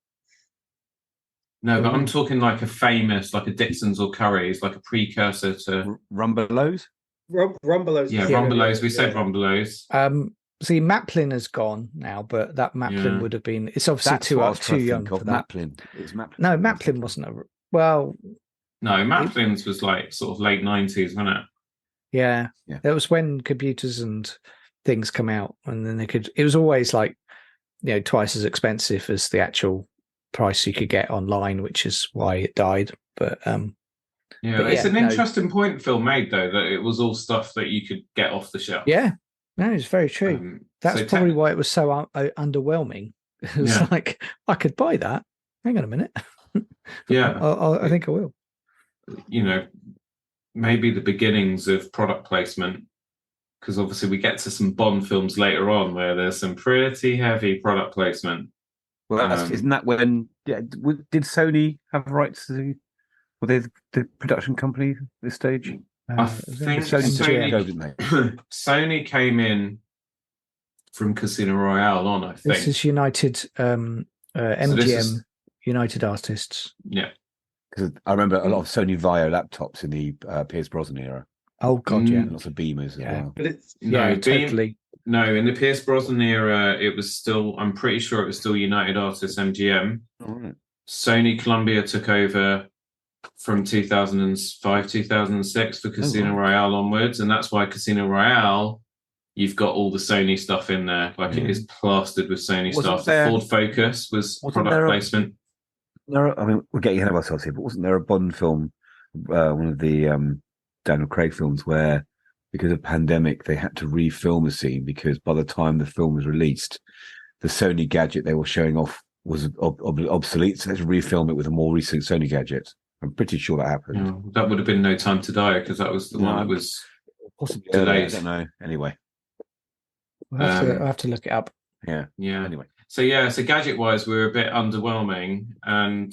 No, but I'm talking like a famous, like a Dixon's or Curry's, like a precursor to Rumbelows. Rumbelows. Yeah, Rumbelows. We said Rumbelows. See, Maplin has gone now, but that Maplin would have been. It's obviously too young for that. Maplin. It was Maplin. No, Maplin wasn't a. Well, no, Maplin's was like sort of late 90s, wasn't it? Yeah. That was when computers and things come out, and then they could. It was always like, twice as expensive as the actual price you could get online, which is why it died. But it's an interesting point Phil made though, that it was all stuff that you could get off the shelf. Yeah, no, it's very true. That's probably why it was so underwhelming. It was like, I could buy that. Hang on a minute. I think I will. Maybe the beginnings of product placement, because obviously we get to some Bond films later on where there's some pretty heavy product placement. Well, isn't that when did Sony have rights to? Were they the production company at this stage? I think Sony came in from Casino Royale on. I think this is United MGM United Artists. Yeah, because I remember a lot of Sony Vaio laptops in the Pierce Brosnan era. Oh God, yeah, lots of Beamers as well. But it's totally. No, in the Pierce Brosnan era, it was still. I'm pretty sure it was still United Artists MGM. All right. Sony Columbia took over from 2005, 2006 for Casino Royale onwards, and that's why Casino Royale, you've got all the Sony stuff in there. Like it is plastered with Sony stuff. The Ford Focus was product placement. I mean, we're getting ahead of ourselves here, but wasn't there a Bond film, one of the Daniel Craig films, where because of pandemic they had to refilm a scene because by the time the film was released, the Sony gadget they were showing off was obsolete, so they had to refilm it with a more recent Sony gadget. I'm pretty sure that happened. Yeah, that would have been No Time to Die because that was the one that was possibly delayed. I don't know. Anyway, I'll have to look it up. Yeah. Anyway, so gadget-wise, we were a bit underwhelming, and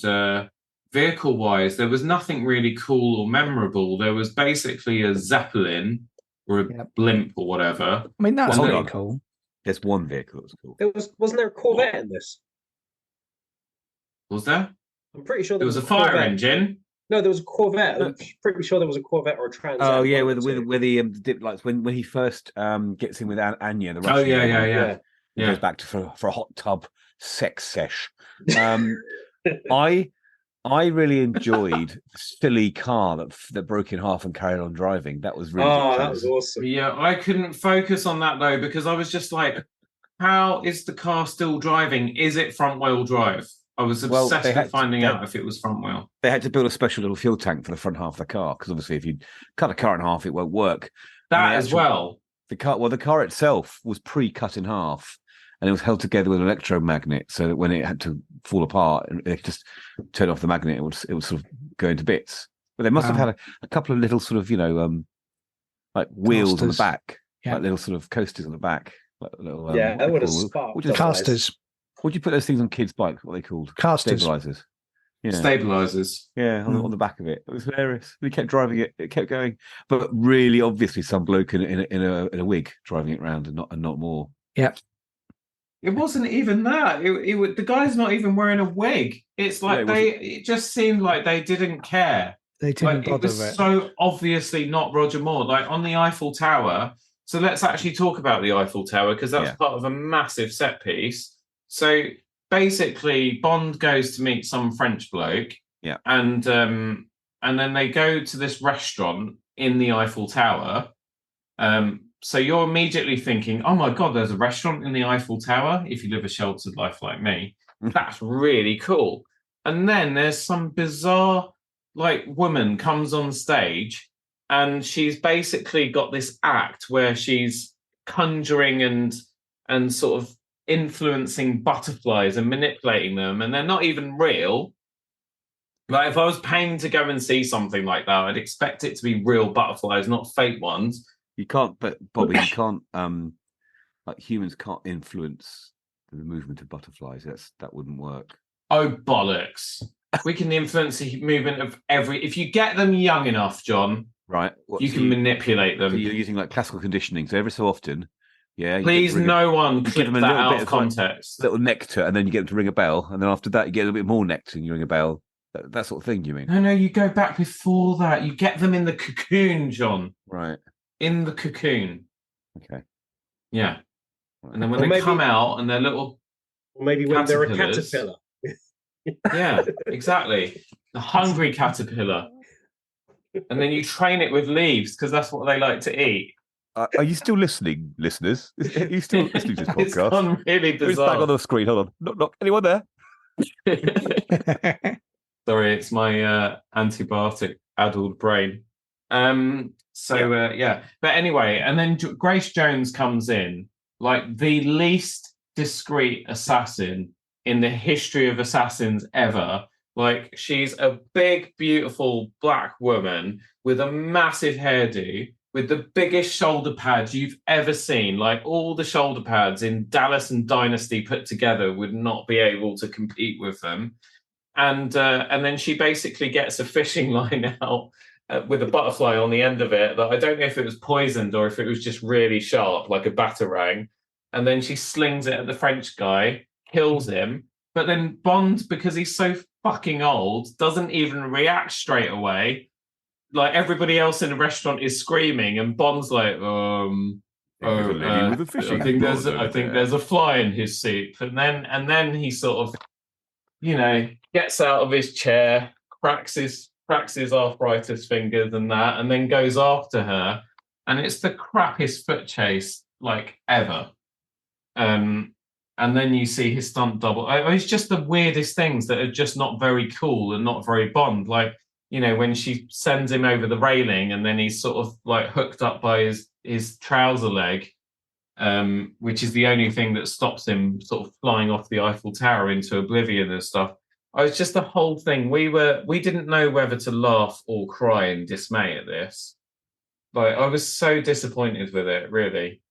vehicle-wise, there was nothing really cool or memorable. There was basically a Zeppelin or a blimp or whatever. I mean, that's really cool. There's one vehicle that was cool. Wasn't there a Corvette in this? Was there? I'm pretty sure there was a fire engine. No, there was a Corvette. I'm pretty sure there was a Corvette or a Trans Am. Oh yeah, with the dip lights when he first gets in with Anya. The Russian yeah. Goes back to for a hot tub sex sesh. I really enjoyed the silly car that broke in half and carried on driving. That was really that was awesome. Yeah, I couldn't focus on that though because I was just like, how is the car still driving? Is it front wheel drive? I was obsessed with finding out if it was front wheel. They had to build a special little fuel tank for the front half of the car because obviously if you cut a car in half, it won't work. As well. The car itself was pre-cut in half, and it was held together with an electromagnet, so that when it had to fall apart, and it just turn off the magnet, it would sort of go into bits. But they must have had a couple of little sort of like wheels on the back, like little sort of coasters on the back. Like little, that would have sparked. Casters. Would you put those things on kids' bikes? What are they called? Casters. Stabilizers. Yeah. Stabilizers. Yeah, on the back of it. It was hilarious. We kept driving it. It kept going, but really, obviously, some bloke in a wig driving it around, and not more. Yeah. It wasn't even that. The guy's not even wearing a wig. It's like it just seemed like they didn't care. They didn't bother. It was so obviously not Roger Moore. Like on the Eiffel Tower. So let's actually talk about the Eiffel Tower because that's part of a massive set piece. So basically, Bond goes to meet some French bloke, and then they go to this restaurant in the Eiffel Tower. So you're immediately thinking, "Oh my God, there's a restaurant in the Eiffel Tower." If you live a sheltered life like me, that's really cool. And then there's some bizarre, woman comes on stage, and she's basically got this act where she's conjuring and sort of influencing butterflies and manipulating them, and they're not even real. Like if I was paying to go and see something like that, I'd expect it to be real butterflies, not fake ones. You can't, but Bobby, you can't. Like humans can't influence the movement of butterflies. That wouldn't work. Oh bollocks! We can influence the movement of every. If you get them young enough, John, right? You can manipulate them. So you're using like classical conditioning. So every so often, yeah. Please, no one clip that out of context. Little nectar, and then you get them to ring a bell, and then after that, you get a little bit more nectar, and you ring a bell. That sort of thing. You mean? No. You go back before that. You get them in the cocoon, John. Right. In the cocoon. Okay. Yeah. And then when they come out and they're little, or maybe when they're a caterpillar. Yeah, exactly. The hungry caterpillar. And then you train it with leaves because that's what they like to eat. Are you still listening, listeners? Are you still listening to this podcast? It's gone really bizarre. Who's back on the screen? Hold on. Knock. Anyone there? Sorry, it's my antibiotic-addled brain. Yeah. But anyway, and then Grace Jones comes in, like the least discreet assassin in the history of assassins ever. Like, she's a big, beautiful black woman with a massive hairdo, with the biggest shoulder pads you've ever seen. Like, all the shoulder pads in Dallas and Dynasty put together would not be able to compete with them. And then she basically gets a fishing line out with a butterfly on the end of it that I don't know if it was poisoned or if it was just really sharp, like a batarang. And then she slings it at the French guy, kills him. But then Bond, because he's so fucking old, doesn't even react straight away. Like, everybody else in the restaurant is screaming, and Bond's like, I think there's a fly in his soup. And then he sort of, gets out of his chair, cracks his arthritis fingers and that, and then goes after her. And it's the crappiest foot chase like ever. And then you see his stunt double. It's just the weirdest things that are just not very cool and not very Bond. Like, when she sends him over the railing and then he's sort of like hooked up by his trouser leg, which is the only thing that stops him sort of flying off the Eiffel Tower into oblivion and stuff. It's just the whole thing. We didn't know whether to laugh or cry in dismay at this. Like, I was so disappointed with it, really.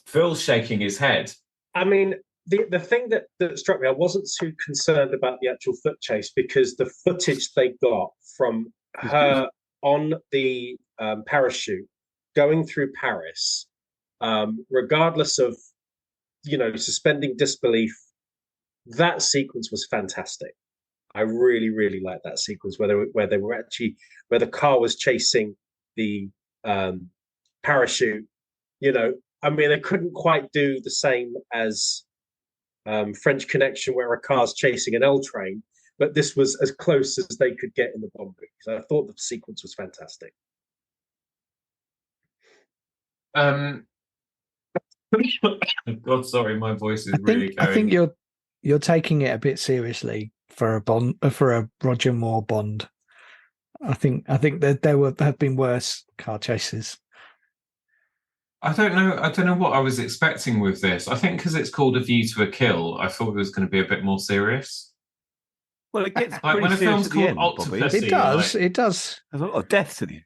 Phil's shaking his head. I mean, the thing that struck me, I wasn't too concerned about the actual foot chase because the footage they got from her on the parachute going through Paris, regardless of, suspending disbelief, that sequence was fantastic. I really, really liked that sequence where the car was chasing the parachute. They couldn't quite do the same as French Connection, where a car's chasing an L train, but this was as close as they could get in the Bond movie. So I thought the sequence was fantastic. God, sorry, my voice is really going. I think you're taking it a bit seriously for a Roger Moore Bond. I think that there have been worse car chases. I don't know what I was expecting with this. I think because it's called A View to a Kill, I thought it was going to be a bit more serious. Well, it gets like when a film's called Octopussy. It does. There's a lot of deaths in it.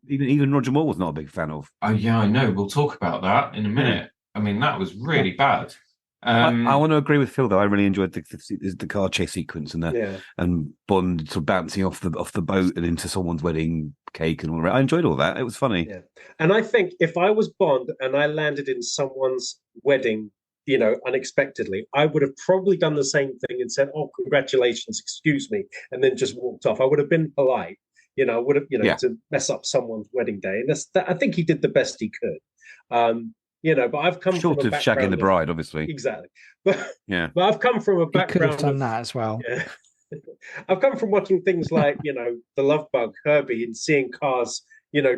Even Roger Moore was not a big fan of. Oh yeah, I know. We'll talk about that in a minute. I mean, that was really bad. I want to agree with Phil though. I really enjoyed the car chase sequence and Bond sort of bouncing off the boat and into someone's wedding cake and all that. I enjoyed all that. It was funny. Yeah. And I think if I was Bond and I landed in someone's wedding, unexpectedly, I would have probably done the same thing and said, "Oh, congratulations, excuse me," and then just walked off. I would have been polite, I would have, to mess up someone's wedding day. And I think he did the best he could. But I've come short from of shagging the bride, obviously. Exactly. But I've come from a background. He could have done that as well. Yeah. I've come from watching things like, The Love Bug, Herbie, and seeing cars,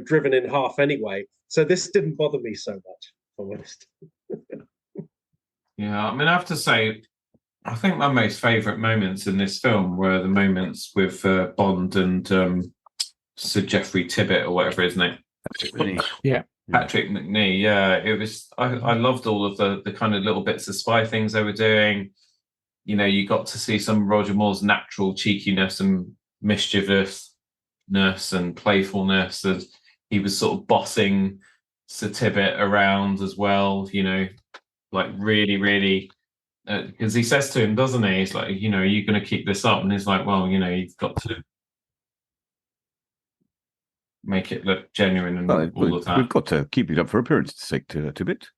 driven in half anyway. So this didn't bother me so much, if I'm honest. Yeah, I mean, I have to say, I think my most favourite moments in this film were the moments with Bond and Sir Geoffrey Tibbett or whatever his name. Yeah. Patrick McNee, yeah, it was. I loved all of the kind of little bits of spy things they were doing. you got to see some Roger Moore's natural cheekiness and mischievousness and playfulness. And he was sort of bossing Sir Tibbet around as well, like really, really, because he says to him, doesn't he? He's like, are you going to keep this up? And he's like, well, you've got to make it look genuine and all of that. We've got to keep it up for appearance's sake, to Tibbet.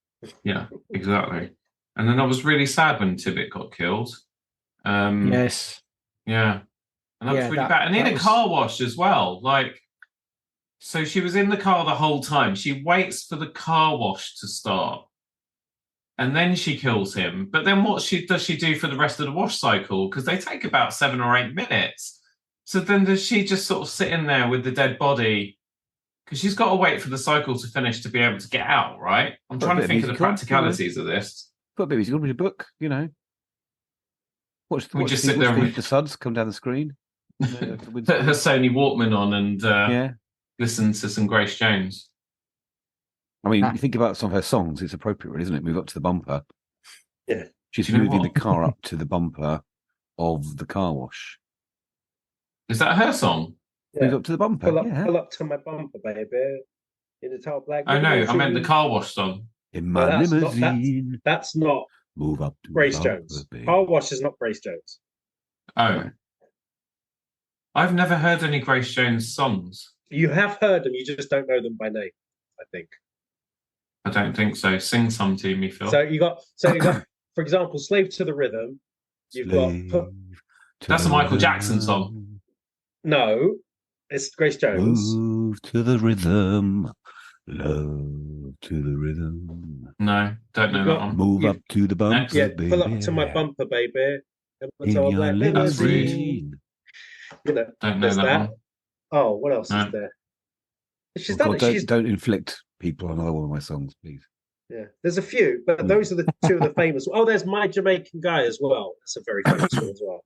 Yeah, exactly. And then I was really sad when Tibbet got killed. Yes. Yeah. And that was really bad. And in a car wash as well. Like, so she was in the car the whole time. She waits for the car wash to start. And then she kills him. But then what does she do for the rest of the wash cycle? Because they take about 7 or 8 minutes. So then does she just sort of sit in there with the dead body? Because she's got to wait for the cycle to finish to be able to get out, right? I'm trying to think of the practicalities of this. Put a bit of music on, read a book, Watch sit there and the suds come down the screen. Put her Sony Walkman on and listen to some Grace Jones. I mean, you think about some of her songs, it's appropriate, isn't it? Move up to the bumper. Yeah. She's moving the car up to the bumper of the car wash. Is that her song? Yeah. Move up to the bumper. Pull up to my bumper, baby. In the top black. Oh, no, I meant the car wash song. In my limousine. That's not Move up to Grace Jones. Baby. Car wash is not Grace Jones. Oh. I've never heard any Grace Jones songs. You have heard them, you just don't know them by name, I think. I don't think so. Sing some to me, Phil. So you got, for example, Slave to the Rhythm. That's a Michael Jackson song. No, it's Grace Jones. Move to the rhythm. Love to the rhythm. No, don't know that one. Move up to the bumper, baby. Pull up to my bumper, baby. In your limousine. Don't know that one. Oh, what else is there? She's done it. Don't inflict people on another one of my songs, please. Yeah, there's a few, but those are the two of the famous. Oh, there's My Jamaican Guy as well. That's a very famous one as well.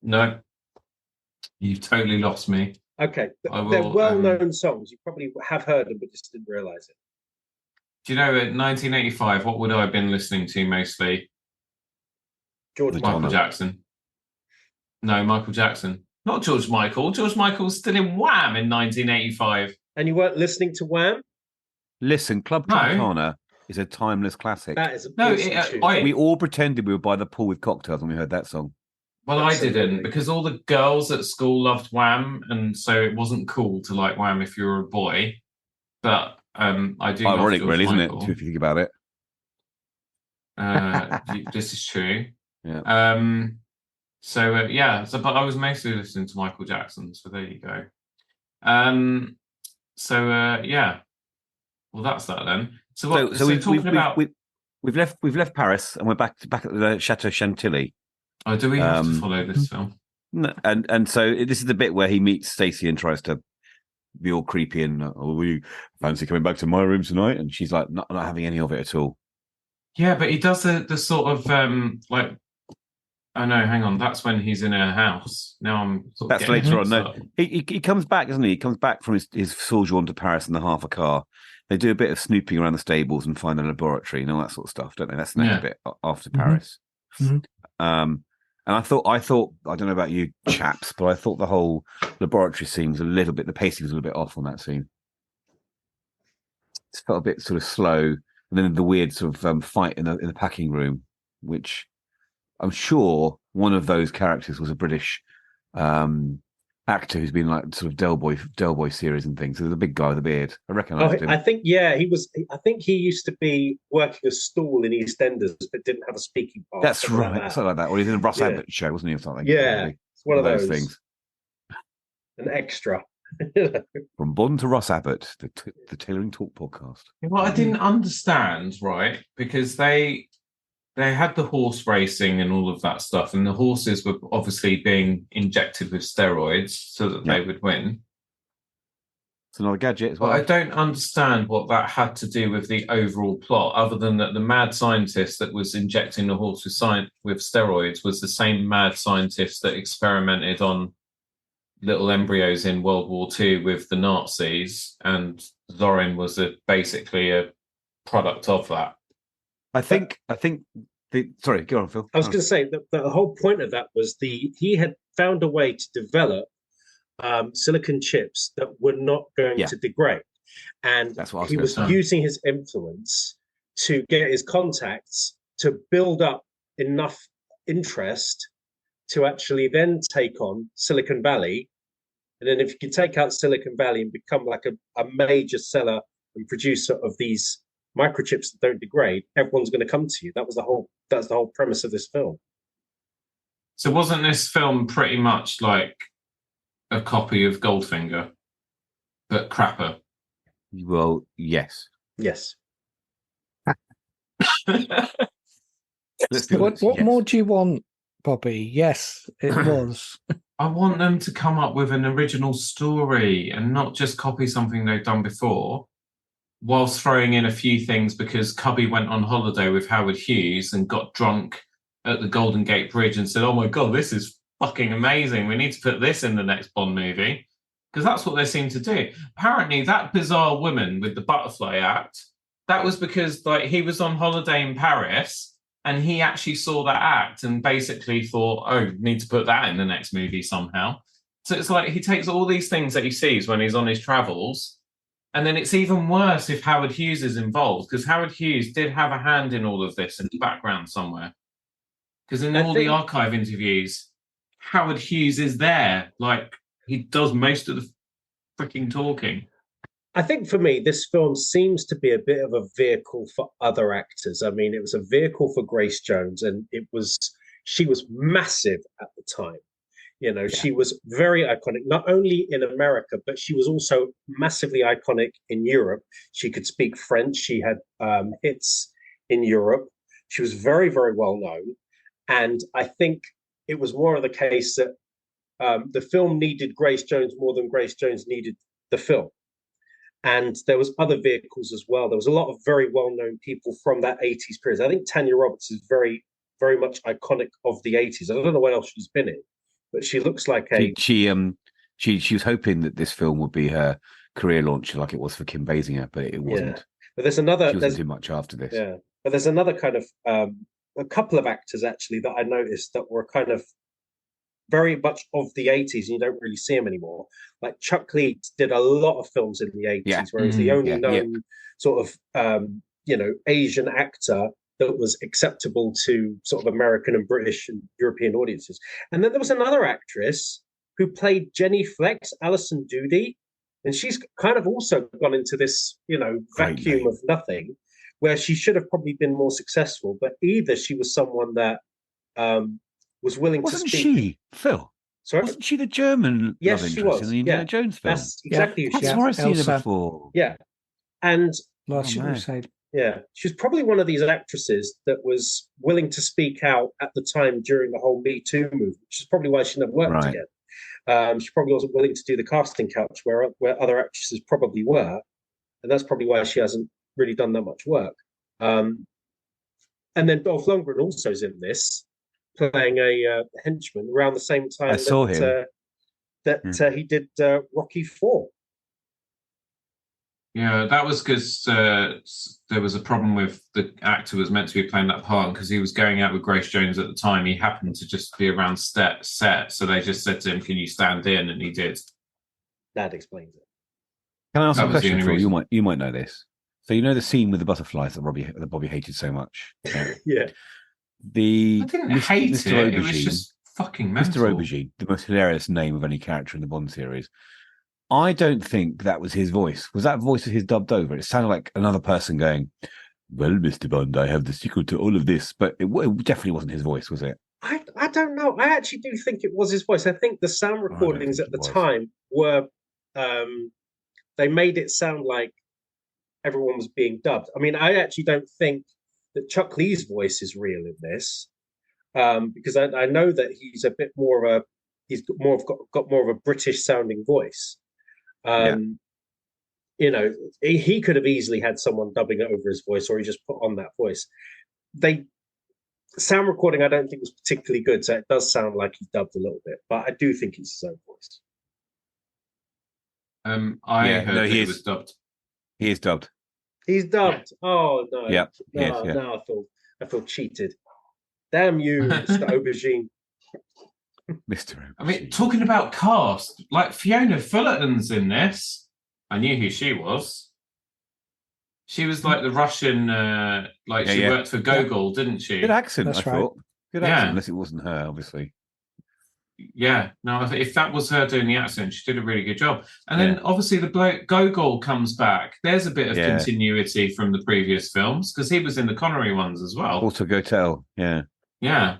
No, you've totally lost me. Okay, they're well-known songs. You probably have heard them, but just didn't realise it. Do you know, in 1985, what would I have been listening to mostly? Michael Jackson. No, Michael Jackson. Not George Michael. George Michael's still in Wham in 1985. And you weren't listening to Wham? Listen, Club Tropicana is a timeless classic. That is a we all pretended we were by the pool with cocktails when we heard that song. Well, absolutely. I didn't, because all the girls at school loved Wham, and so it wasn't cool to like Wham if you were a boy. But I do. Ironic, really, isn't it? If you think about it. This is true. Yeah. But I was mostly listening to Michael Jackson. So there you go. Well, that's that then. We've left Paris and we're back at the Chateau Chantilly. Oh, do we have to follow this film? No, and so this is the bit where he meets Stacey and tries to be all creepy and we fancy coming back to my room tonight, and she's like not having any of it at all. Yeah, but he does the sort of like. Oh no, hang on. That's when he's in her house. Now I'm. That's later on. No, he comes back, doesn't he? He comes back from his sojourn to Paris in the half a car. They do a bit of snooping around the stables and find a laboratory and all that sort of stuff, don't they? That's the next bit after Paris. Mm-hmm. And I thought, I don't know about you chaps, but I thought the whole laboratory scene was the pacing was a little bit off on that scene. It felt a bit sort of slow, and then the weird sort of fight in the packing room, which I'm sure one of those characters was a British actor who's been like sort of Del Boy series and things. So there's a big guy with a beard. I recognise him. I think he was. I think he used to be working a stall in EastEnders, but didn't have a speaking part. That's right, something like that. Or he's in a Russ Abbott show, wasn't he, or something? Yeah, it's one of those things. An extra. From Bond to Russ Abbott, the Tailoring Talk podcast. Well, I didn't understand, right? Because they had the horse racing and all of that stuff, and the horses were obviously being injected with steroids so that they would win. It's another gadget as well. But I don't understand what that had to do with the overall plot, other than that the mad scientist that was injecting the horse with steroids was the same mad scientist that experimented on little embryos in World War II with the Nazis, and Zorin was basically a product of that. I think Sorry, go on, Phil. I was going to say that the whole point of that was he had found a way to develop silicon chips that were not going to degrade, and he was using his influence to get his contacts to build up enough interest to actually then take on Silicon Valley. And then if you can take out Silicon Valley and become like a major seller and producer of these microchips that don't degrade, everyone's going to come to you. That's the whole premise of this film. So wasn't this film pretty much like a copy of Goldfinger, but crapper? Well, yes. Yes. What more do you want, Bobby? Yes, it was. I want them to come up with an original story and not just copy something they've done before, whilst throwing in a few things because Cubby went on holiday with Howard Hughes and got drunk at the Golden Gate Bridge and said, "Oh my God, this is fucking amazing. We need to put this in the next Bond movie." Because that's what they seem to do. Apparently, that bizarre woman with the butterfly act, that was because like he was on holiday in Paris and he actually saw that act and basically thought, "Oh, need to put that in the next movie somehow." So it's like he takes all these things that he sees when he's on his travels, and then it's even worse if Howard Hughes is involved, because Howard Hughes did have a hand in all of this in the background somewhere. Because in all the archive interviews, Howard Hughes is there. Like, he does most of the freaking talking. I think for me, this film seems to be a bit of a vehicle for other actors. I mean, it was a vehicle for Grace Jones, and she was massive at the time. You know, she was very iconic, not only in America, but she was also massively iconic in Europe. She could speak French. She had hits in Europe. She was very, very well known. And I think it was more of the case that the film needed Grace Jones more than Grace Jones needed the film. And there was other vehicles as well. There was a lot of very well-known people from that 80s period. I think Tanya Roberts is very, very much iconic of the 80s. I don't know what else she's been in, but she looks like she was hoping that this film would be her career launch, like it was for Kim Basinger, but it wasn't. Yeah. But there's too much after this. Yeah, but there's another kind of a couple of actors actually that I noticed that were kind of very much of the 80s, and you don't really see them anymore. Like Chuck Leeds did a lot of films in the 80s, where he was the only known sort of Asian actor that was acceptable to sort of American and British and European audiences. And then there was another actress who played Jenny Flex, Alison Doody, and she's kind of also gone into this, vacuum of nothing, where she should have probably been more successful. But either she was someone that was willing to speak. Wasn't she, Phil? Sorry? Wasn't she the German love interest in the Indiana Jones film? That's exactly who she is. That's where I've seen her before. Yeah. And Last Crusade. Yeah, she's probably one of these actresses that was willing to speak out at the time during the whole Me Too movement, which is probably why she never worked again. She probably wasn't willing to do the casting couch where other actresses probably were, and that's probably why she hasn't really done that much work. And then Dolph Lundgren also is in this, playing a henchman around the same time that he did Rocky IV. Yeah, that was because there was a problem with the actor was meant to be playing that part, because he was going out with Grace Jones at the time. He happened to just be around set, so they just said to him, "Can you stand in?" And he did. That explains it. Can I ask a question, Phil? You might know this. So you know the scene with the butterflies that Bobby hated so much. Yeah. I didn't hate Mr. Aubergine, it was just fucking mental. Mr. Aubergine, the most hilarious name of any character in the Bond series. I don't think that was his voice. Was that voice of his dubbed over? It sounded like another person going, "Well, Mr. Bond, I have the secret to all of this." But it definitely wasn't his voice, was it? I don't know. I actually do think it was his voice. I think the sound recordings at the time were, they made it sound like everyone was being dubbed. I mean, I actually don't think that Chuck Lee's voice is real in this, because I know that he's a bit more of got more of a British sounding voice. He could have easily had someone dubbing it over his voice, or he just put on that voice. Sound recording I don't think was particularly good, so it does sound like he dubbed a little bit, but I do think it's his own voice. I heard that he was dubbed. He is dubbed. He's dubbed. Oh no! Yeah. No, I feel cheated. Damn you, Mr. Aubergine. Mr. I mean, talking about cast, like Fiona Fullerton's in this. I knew who she was. She was like the Russian, she worked for Gogol, didn't she? Good accent, That's I right. thought. Good accent, unless it wasn't her, obviously. Yeah, no, if that was her doing the accent, she did a really good job. And then obviously the bloke Gogol comes back. There's a bit of continuity from the previous films because he was in the Connery ones as well. Also Gotel, yeah. Yeah,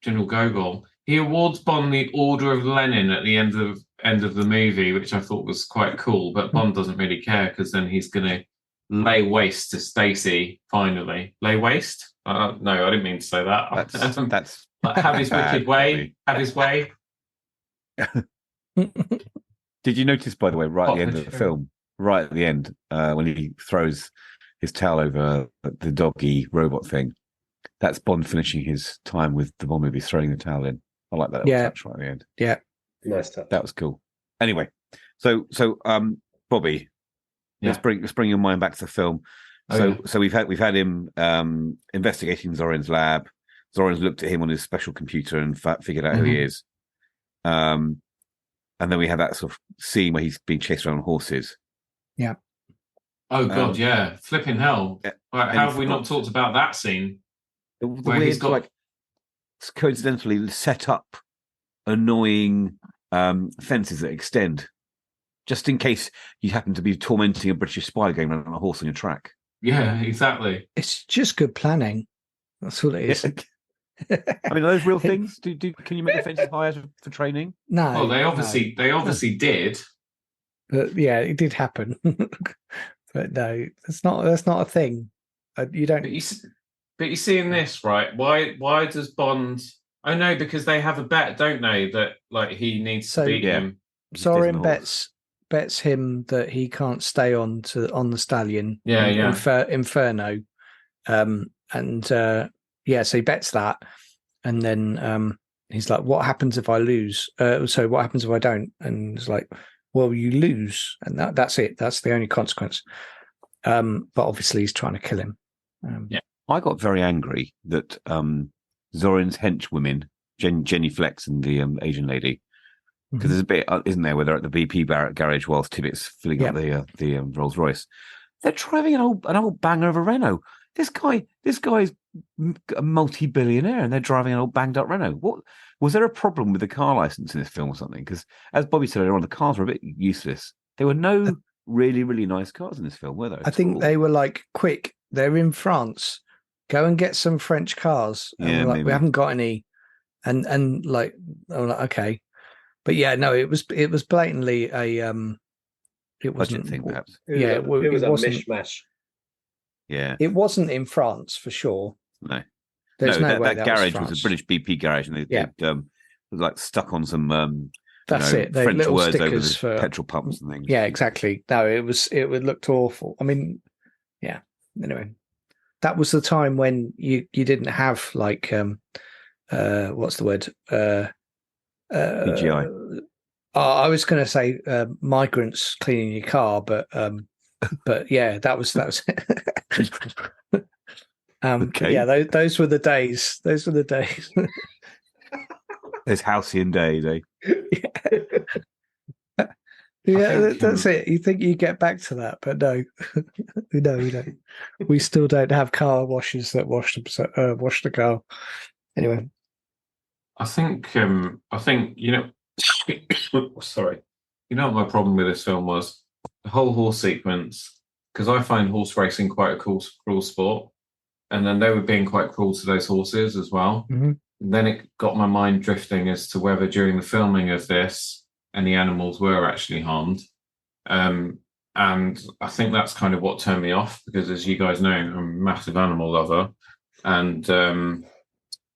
General Gogol. He awards Bond the Order of Lenin at the end of the movie, which I thought was quite cool. But Bond doesn't really care because then he's going to lay waste to Stacey finally. Lay waste? No, I didn't mean to say that. That's have his wicked way. Have his way. Did you notice, by the way, right at the end of the film, right at the end, when he throws his towel over the doggy robot thing, that's Bond finishing his time with the Bond movie, throwing the towel in. I like that touch right at the end. Yeah, nice touch. That was cool. Anyway, so Bobby, let's bring your mind back to the film. So we've had him investigating Zorin's lab. Zorin's looked at him on his special computer and figured out who he is. And then we have that sort of scene where he's being chased around on horses. Yeah. Oh God, yeah, flipping hell! How have we not talked about that scene? The way he's got like coincidentally set up annoying fences that extend, just in case you happen to be tormenting a British spy going around on a horse on your track. Yeah, exactly. It's just good planning. That's what it is. I mean, are those real things? Can you make the fences higher for training? No. Well, they obviously did. But yeah, it did happen. But no, that's not a thing. You don't. But you see in this, right? Why does Bond? Oh no, because they have a bet, don't they? That like he needs to beat him. Zorin bets him that he can't stay on the stallion. Inferno. So he bets that, and then he's like, "What happens if I lose? So what happens if I don't?" And it's like, "Well, you lose, and that's it. That's the only consequence." But obviously, he's trying to kill him. I got very angry that Zorin's henchwomen, Jenny Flex and the Asian lady, because there's a bit, isn't there, where they're at the BP garage whilst Tibbet's filling up the Rolls Royce. They're driving an old banger of a Renault. This guy's a multi-billionaire, and they're driving an old banged up Renault. What was there a problem with the car license in this film or something? Because as Bobby said earlier on, the cars were a bit useless. There were no really, really nice cars in this film, were there? I think they were like, quick, they're in France. Go and get some French cars. And we haven't got any. And like, I'm like, okay. But yeah, no, it was blatantly a it wasn't budget thing, perhaps. It was a mishmash. Yeah. It wasn't in France for sure. No. There's no way that garage was a British BP garage, and they was like stuck on some that's it. They French little words over stickers for petrol pumps and things. Yeah, exactly. No, it looked awful. I mean, yeah. Anyway, that was the time when you didn't have like what's the word? PGI. I was going to say migrants cleaning your car, but yeah, that was Okay. Yeah, those were the days. Those were the days. There's halcyon days, eh? Yeah, that's it. You think you get back to that, but no, no, we don't. We still don't have car washers that wash the car. Anyway, I think sorry, you know what my problem with this film was? The whole horse sequence, because I find horse racing quite a cruel sport, and then they were being quite cruel to those horses as well. Mm-hmm. Then it got my mind drifting as to whether during the filming of this any animals were actually harmed. And I think that's kind of what turned me off, because as you guys know, I'm a massive animal lover. And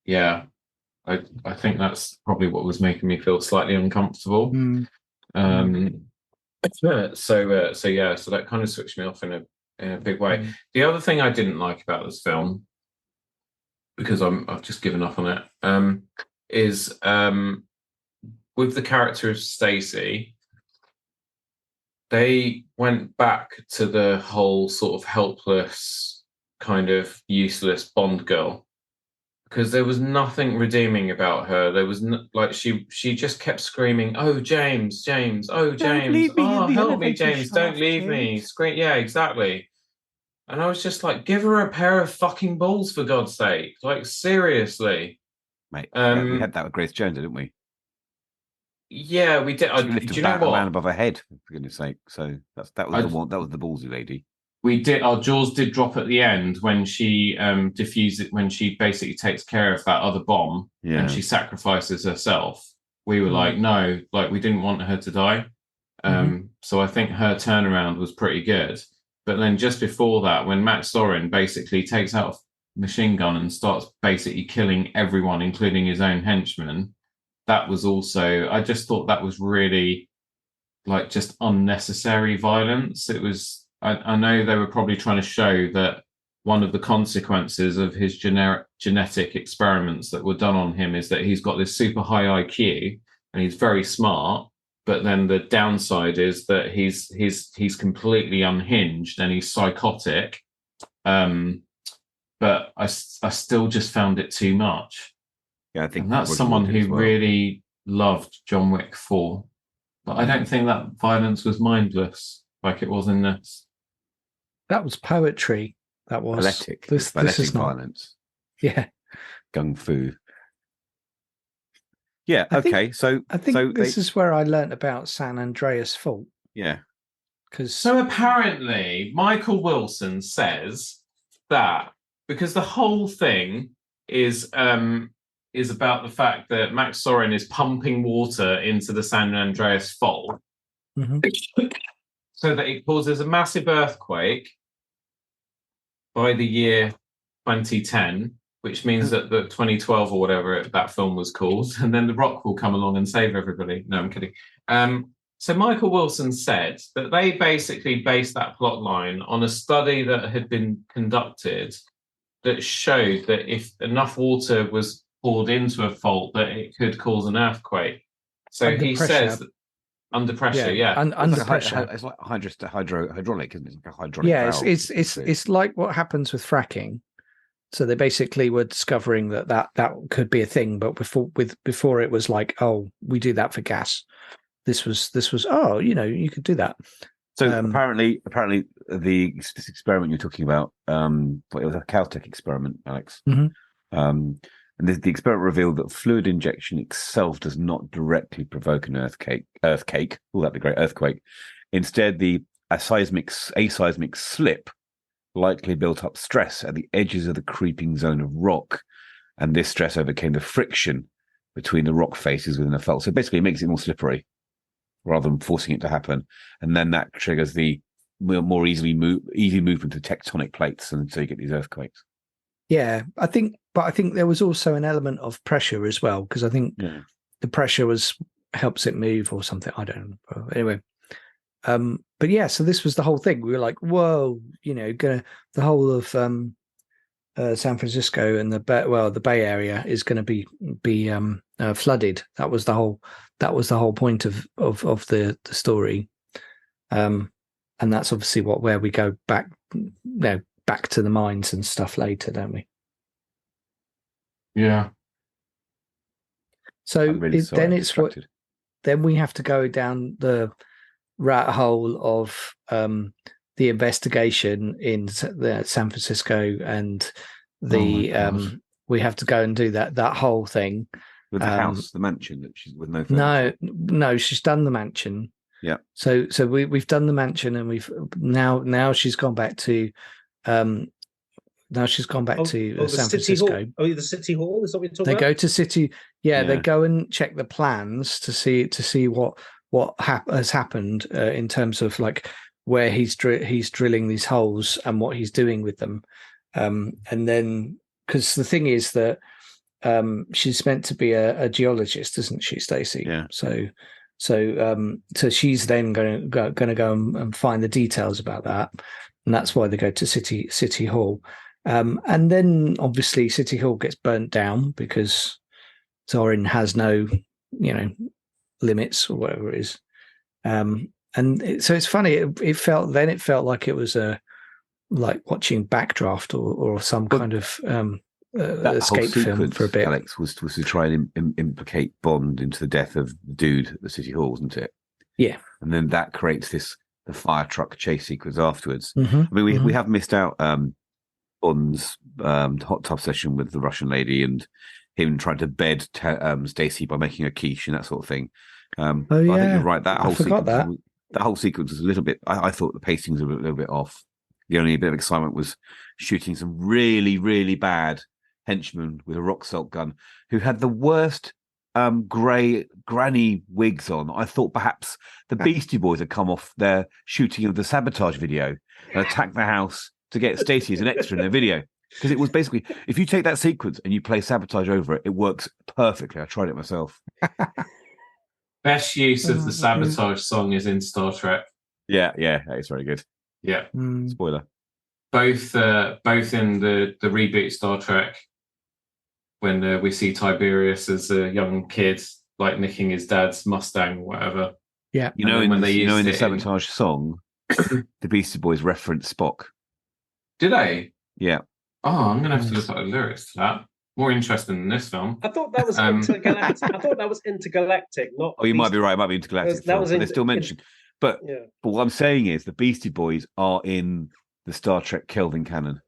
I think that's probably what was making me feel slightly uncomfortable. So that kind of switched me off in a big way. The other thing I didn't like about this film, because I've just given up on it, is with the character of Stacey, they went back to the whole sort of helpless, kind of useless Bond girl. because there was nothing redeeming about her. There was like she just kept screaming, "Oh, James, James, oh, James, leave me in oh, the help me, elevator James, don't shaft, leave me." James. Scream, yeah, exactly. And I was just like, give her a pair of fucking balls for God's sake. Like, seriously. Mate, yeah, we had that with Grace Jones, didn't we? Yeah, we did. She lifted Do you know a man what? above her head, for goodness sake. So that was the one. That was the ballsy lady. We did. Our jaws did drop at the end when she diffused it. When she basically takes care of that other bomb and she sacrifices herself. We were like, no, like we didn't want her to die. So I think her turnaround was pretty good. But then just before that, when Max Zorin basically takes out a machine gun and starts basically killing everyone, including his own henchmen, that was also, I just thought that was really like just unnecessary violence. It was, I know they were probably trying to show that one of the consequences of his genetic experiments that were done on him is that he's got this super high IQ and he's very smart. But then the downside is that he's completely unhinged and he's psychotic. But I still just found it too much. Yeah, I think and that's someone who really loved John Wick 4. But I don't think that violence was mindless like it was in this. That was poetry. That was balletic. This is not violence. Yeah, gung fu. Yeah. Okay. I think this is where I learnt about San Andreas Fault. Yeah. So apparently, Michael Wilson says that because the whole thing is about the fact that Max Zorin is pumping water into the San Andreas Fault, so that it causes a massive earthquake by the year 2010. Which means that the 2012 or whatever that film was called, and then The Rock will come along and save everybody. No, I'm kidding. So Michael Wilson said that they basically based that plot line on a study that had been conducted that showed that if enough water was poured into a fault, that it could cause an earthquake. So he says that under pressure, under pressure. It's like hydraulic, isn't it? It's like a hydraulic valve. It's like what happens with fracking. So they basically were discovering that could be a thing, but before it was like, oh, we do that for gas. This was you could do that. So apparently this experiment you're talking about, it was a Caltech experiment, Alex. And the experiment revealed that fluid injection itself does not directly provoke an earthquake. Oh, that'd be great, earthquake. Instead, a seismic slip likely built up stress at the edges of the creeping zone of rock, and this stress overcame the friction between the rock faces within a fault. So basically it makes it more slippery rather than forcing it to happen, and then that triggers the more easy movement of tectonic plates, and so you get these earthquakes. Yeah, I think there was also an element of pressure as well, because I think the pressure helps it move or something. I don't know. Anyway. But yeah, so this was the whole thing. We were like, whoa, the whole of San Francisco and the Bay Area is going to be flooded. That was the whole point of the story. And that's obviously where we go back, back to the mines and stuff later, don't we? Yeah. So then we have to go down the rat hole of the investigation in San Francisco, and we have to go and do that whole thing with the house, the mansion that she's with no furniture. No, she's done the mansion. Yeah. So we've done the mansion, and we've now she's gone back to San Francisco. Hall. Oh, the City Hall is what we're talking about. They go to City. Yeah, they go and check the plans to see what has happened in terms of like where he's drilling these holes and what he's doing with them. And then, because the thing is that she's meant to be a geologist, isn't she, Stacey? Yeah. So she's then going to go and find the details about that, and that's why they go to City Hall. And then obviously City Hall gets burnt down because Zorin has no, limits or whatever it is. So it's funny. It felt like it was like watching Backdraft or some kind of That escape whole film sequence, for a bit. Alex, was to try and implicate Bond into the death of the dude at the City Hall, isn't it? Yeah. And then that creates the fire truck chase sequence afterwards. Mm-hmm. I mean, we have missed out Bond's hot tub session with the Russian lady and him trying to bed Stacey by making a quiche and that sort of thing. Oh, but yeah. I think you're right. That whole sequence was a little bit. I thought the pacing was a little bit off. The only bit of excitement was shooting some really, really bad henchmen with a rock salt gun who had the worst grey granny wigs on. I thought perhaps the Beastie Boys had come off their shooting of the Sabotage video and attacked the house to get Stacey as an extra in their video. Because it was basically, if you take that sequence and you play Sabotage over it, it works perfectly. I tried it myself. Best use of the Sabotage song is in Star Trek. Yeah, it's very good. Yeah. Spoiler. Both in the reboot Star Trek, when we see Tiberius as a young kid, like nicking his dad's Mustang or whatever. Yeah. In the Sabotage song, the Beastie Boys reference Spock. Did they? Yeah. Oh, I'm going to have to look at the lyrics to that. More interesting than this film. I thought that was intergalactic. I thought that was intergalactic, not. Oh, you might be right. It might be intergalactic. But they're still mentioned. But what I'm saying is the Beastie Boys are in the Star Trek Kelvin canon.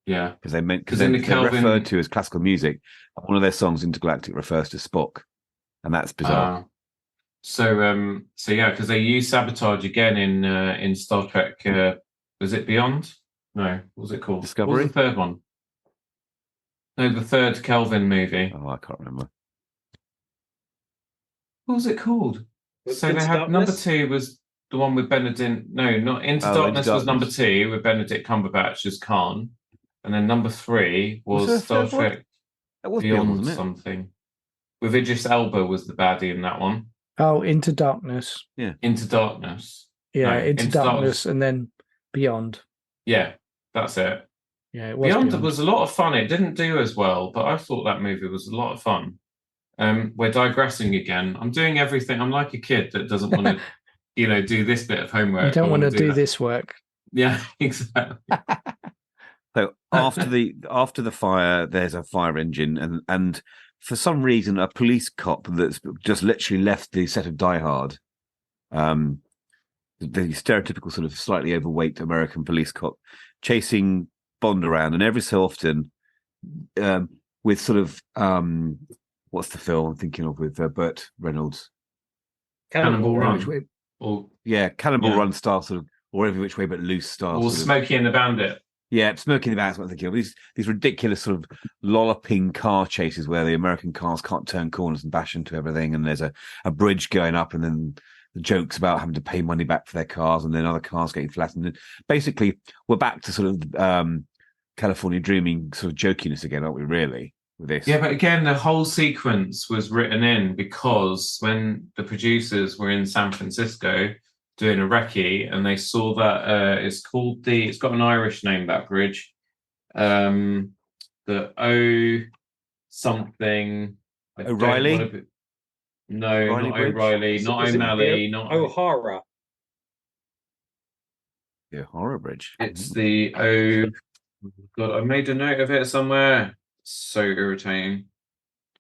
Yeah, because they're referred to as classical music. One of their songs, Intergalactic, refers to Spock, and that's bizarre. So yeah, because they use Sabotage again in Star Trek. Was it Beyond? No, what was it called? Discovery. What was the third one? No, the third Kelvin movie. Oh, I can't remember. What was it called? So they had number 2 was the one with Benedict. No, not Into Darkness was number 2 with Benedict Cumberbatch as Khan, and then number 3 was Star Trek Beyond something. With Idris Elba was the baddie in that one. Oh, Into Darkness. Yeah, Into Darkness. Yeah, no, Into Darkness, and then Beyond. Yeah, that's it. Yeah, it was Beyond was a lot of fun. It didn't do as well, but I thought that movie was a lot of fun. We're digressing again. I'm doing everything. I'm like a kid that doesn't want to, do this bit of homework. You don't want to do this work. Yeah, exactly. So after the fire, there's a fire engine, and for some reason, a police cop that's just literally left the set of Die Hard, the stereotypical sort of slightly overweight American police cop, chasing Bond around, and every so often, with sort of what's the film I'm thinking of with Burt Reynolds? Cannonball Run. Cannonball Run style, sort of, or Every Which Way But Loose style. Or Smokey and the Bandit. Yeah, Smokey and the Bandit's what I'm thinking of. These ridiculous sort of lolloping car chases where the American cars can't turn corners and bash into everything, and there's a bridge going up, and then the jokes about having to pay money back for their cars, and then other cars getting flattened. And basically, we're back to sort of California Dreaming sort of jokiness again, aren't we, really, with this? Yeah, but again, the whole sequence was written in because when the producers were in San Francisco doing a recce, and they saw that it's got an Irish name, that bridge, the O something. O'Reilly? No, O'Reilly not Bridge? O'Reilly, not O'Malley, not O'Hara. Yeah, O'Hara Bridge. It's the God, I made a note of it somewhere. So irritating.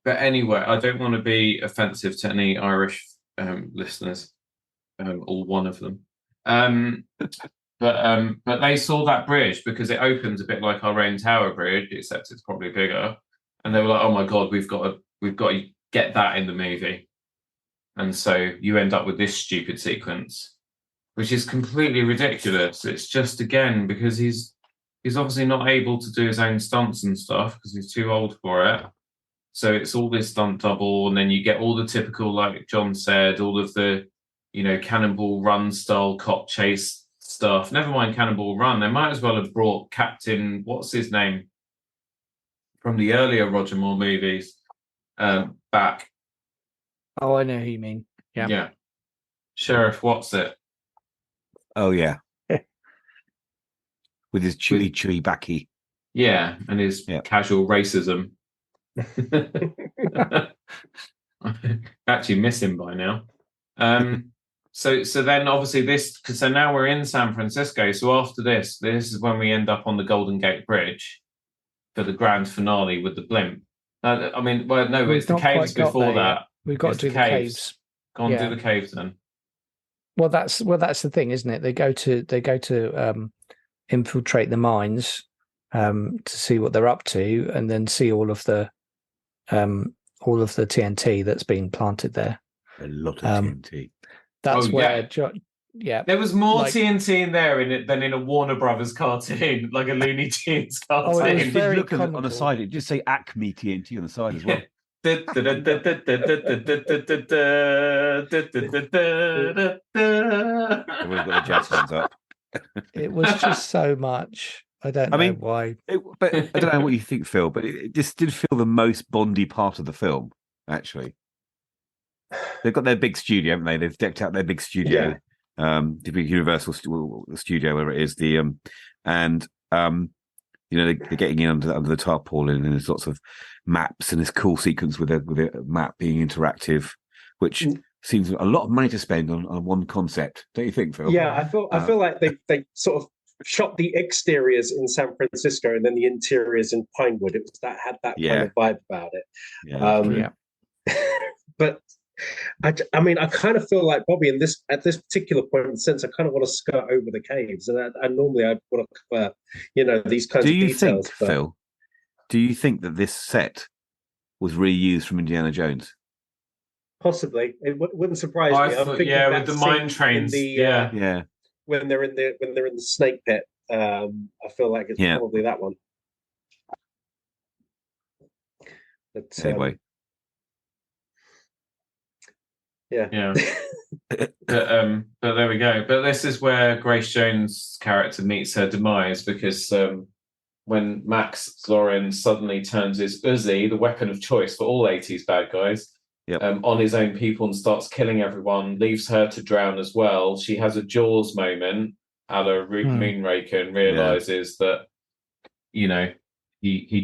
But anyway, I don't want to be offensive to any Irish listeners, or one of them. But they saw that bridge because it opens a bit like our own Tower Bridge, except it's probably bigger. And they were like, "Oh my God, we've got to get that in the movie." And so you end up with this stupid sequence, which is completely ridiculous. It's just, again, because he's obviously not able to do his own stunts and stuff because he's too old for it. So it's all this stunt double, and then you get all the typical, like John said, all of the, Cannonball Run style cop chase stuff. Never mind Cannonball Run. They might as well have brought Captain, what's his name, from the earlier Roger Moore movies, back. Oh, I know who you mean. Yeah. Yeah. Sheriff, what's it? Oh, yeah. With his chewy backy. Yeah, and his casual racism. I actually miss him by now. So then obviously so now we're in San Francisco. So after this is when we end up on the Golden Gate Bridge. for the grand finale with the blimp. I mean, well, no, We've it's the not quite caves got before there that. yet. We've got It's to do the caves. Go on, Yeah. do the caves then. Well, that's the thing, isn't it? They go to infiltrate the mines to see what they're up to, and then see all of the TNT that's been planted there. A lot of TNT. That's where, yeah. There was more like, TNT in there than in a Warner Brothers cartoon, like a Looney Tunes cartoon. Oh, it was If you very look on comical. the side, it just say Acme TNT on the side as well. We've got the jazz hands up. It was just so much. I don't know why. But I don't know what you think, Phil, but it just did feel the most Bondy part of the film, actually. They've got their big studio, haven't they? They've decked out their big studio, the big Universal studio, wherever it is. They're getting in under the tarpaulin, and there's lots of maps and this cool sequence with a map being interactive, which seems a lot of money to spend on one concept, don't you think, Phil? Yeah, I feel like they sort of shot the exteriors in San Francisco and then the interiors in Pinewood. It was had that kind of vibe about it. But I mean, I kind of feel like Bobby at this particular point in the sense, I kind of want to skirt over the caves, and normally I want to cover, these kinds of details. Phil? Do you think that this set was reused from Indiana Jones? Possibly, it wouldn't surprise me. I thought, with the mine trains, when they're in the snake pit, I feel like it's probably that one. But, anyway. Yeah. But there we go. But this is where Grace Jones' character meets her demise, because when Max Zorin suddenly turns his Uzi, the weapon of choice for all 80s bad guys, on his own people and starts killing everyone, leaves her to drown as well. She has a Jaws moment, a la Moonraker, and realizes that, he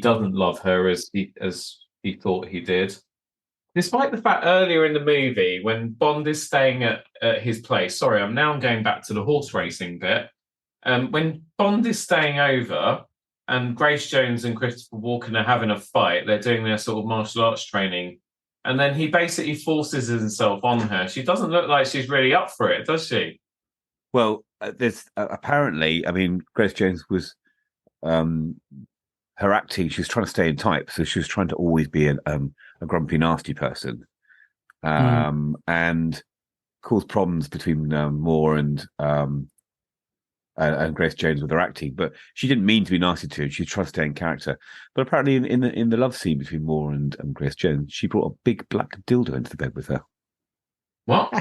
doesn't love her as he thought he did. Despite the fact earlier in the movie, when Bond is staying at his place, I'm now going back to the horse racing bit. When Bond is staying over and Grace Jones and Christopher Walken are having a fight, they're doing their sort of martial arts training, and then he basically forces himself on her. She doesn't look like she's really up for it, does she? Well, there's apparently, I mean, Grace Jones was her acting. She was trying to stay in type, so she was trying to always be a grumpy, nasty person, and caused problems between Moore and Grace Jones with her acting. But she didn't mean to be nasty to her. She was trying to stay in character. But apparently, in the love scene between Moore and Grace Jones, she brought a big black dildo into the bed with her. What?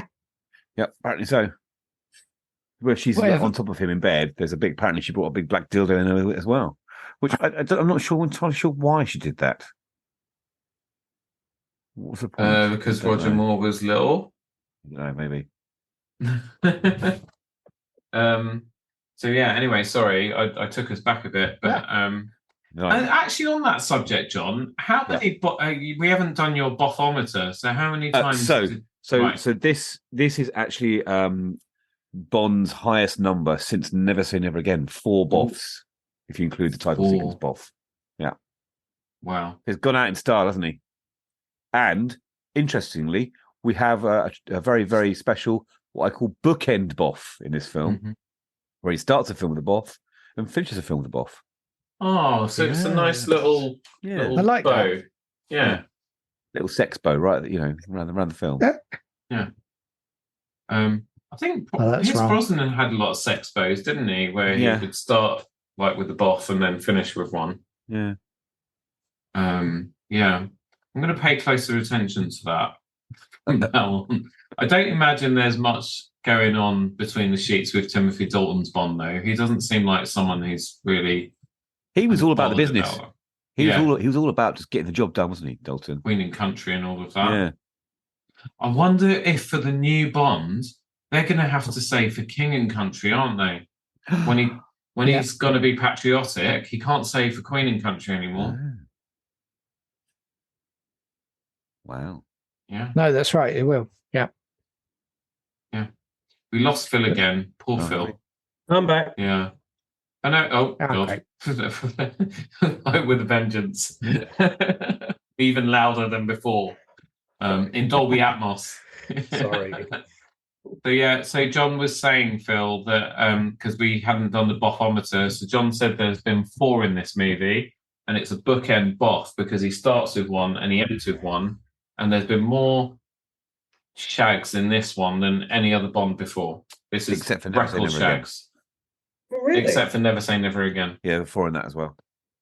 Yeah, apparently so. Where she's on top of him in bed, apparently she brought a big black dildo in her as well. Which I'm not entirely sure why she did that. What's the point? Because Roger Moore was little. Maybe. So anyway, sorry, I took us back a bit, but and actually on that subject, John, how many? We haven't done your boffometer, so how many times? So this is actually Bond's highest number since Never Say Never Again. 4 boffs, if you include the title sequence boff. Yeah. Wow. He's gone out in style, hasn't he? And interestingly, we have a very, very special, what I call bookend boff in this film, where he starts a film with a boff and finishes a film with a boff. Oh, so it's a nice little I like bow. that. Yeah. Little sex bow, right? Around the film. Yeah. I think Brosnan had a lot of sex bows, didn't he? Where he would start like with the boff and then finish with one. Yeah. I'm going to pay closer attention to that from now on. I don't imagine there's much going on between the sheets with Timothy Dalton's Bond, though. He doesn't seem like someone who's really. He was all about the business. He was all about just getting the job done, wasn't he, Dalton? Queen and Country and all of that. Yeah. I wonder if for the new Bond, they're going to have to say for King and Country, aren't they? When he's going to be patriotic, he can't say for Queen and Country anymore. Wow. Yeah. No, that's right. It will. Yeah. Yeah. We lost Phil again. Poor Phil. I'm back. Yeah. I know. Oh, Okay. God. With a vengeance. Even louder than before. In Dolby Atmos. Sorry. So yeah, so John was saying, Phil, that because we hadn't done the boffometer, so John said there's been 4 in this movie, and it's a bookend boff because he starts with 1 and he ends with 1, and there's been more shags in this one than any other Bond before. This is Except for Never Say record Never Again. shags. Really? Except for Never Say Never Again. Yeah, 4 in that as well.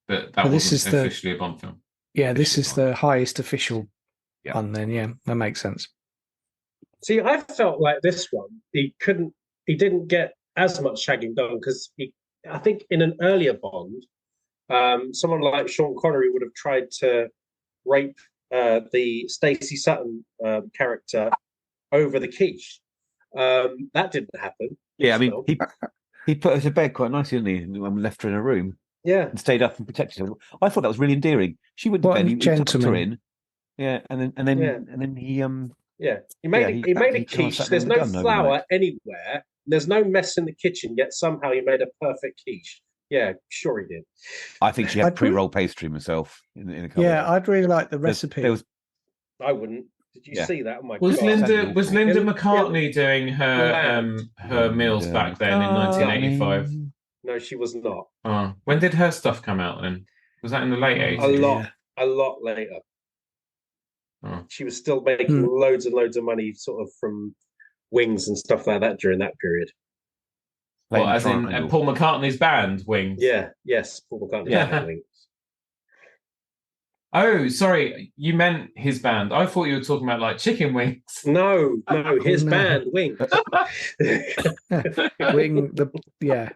But that So this wasn't is the- officially a Bond film. Yeah, this is the highest official Yeah. one. Then, yeah, that makes sense. See, I felt like this one, he didn't get as much shagging done because I think in an earlier Bond, someone like Sean Connery would have tried to rape the Stacey Sutton character over the quiche. That didn't happen. Yeah, I mean, he put her to bed quite nicely, didn't he? And left her in a room Yeah. and stayed up and protected her. I thought that was really endearing. She went to What bed, a he tucked her gentleman. in. Yeah, and then he Yeah, he made a he kind of quiche. sat there There's with a no gun flour overnight. anywhere. There's no mess in the kitchen, yet somehow he made a perfect quiche. Yeah, sure he did. I think she had I'd pre-roll pastry myself in a couple Yeah, of I'd really like the recipe. There was I wouldn't. Did you Yeah. see that? Oh my Was god! Linda It- McCartney doing her meals back then in 1985? No, she was not. Oh, when did her stuff come out then? Was that in the late 80s? A lot later. Oh. She was still making loads and loads of money, sort of from Wings and stuff like that during that period. Well, as in Paul McCartney's band, Wings? Yeah, yes, Paul McCartney's band, Wings. Oh, sorry, you meant his band. I thought you were talking about like chicken wings. No, his No. band, Wings. Yeah.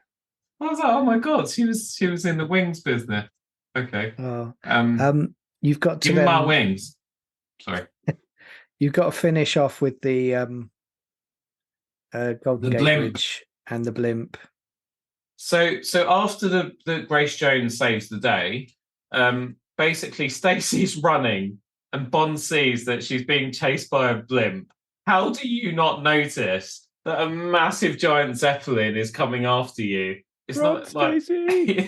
I was like, oh my god, she was in the wings business. Okay. You've got to give me my then- wings. Sorry. You've got to finish off with the Golden Gate blimp. Bridge and the blimp. So after the Grace Jones saves the day, basically Stacey's running and Bond sees that she's being chased by a blimp. How do you not notice that a massive giant Zeppelin is coming after you? It's not like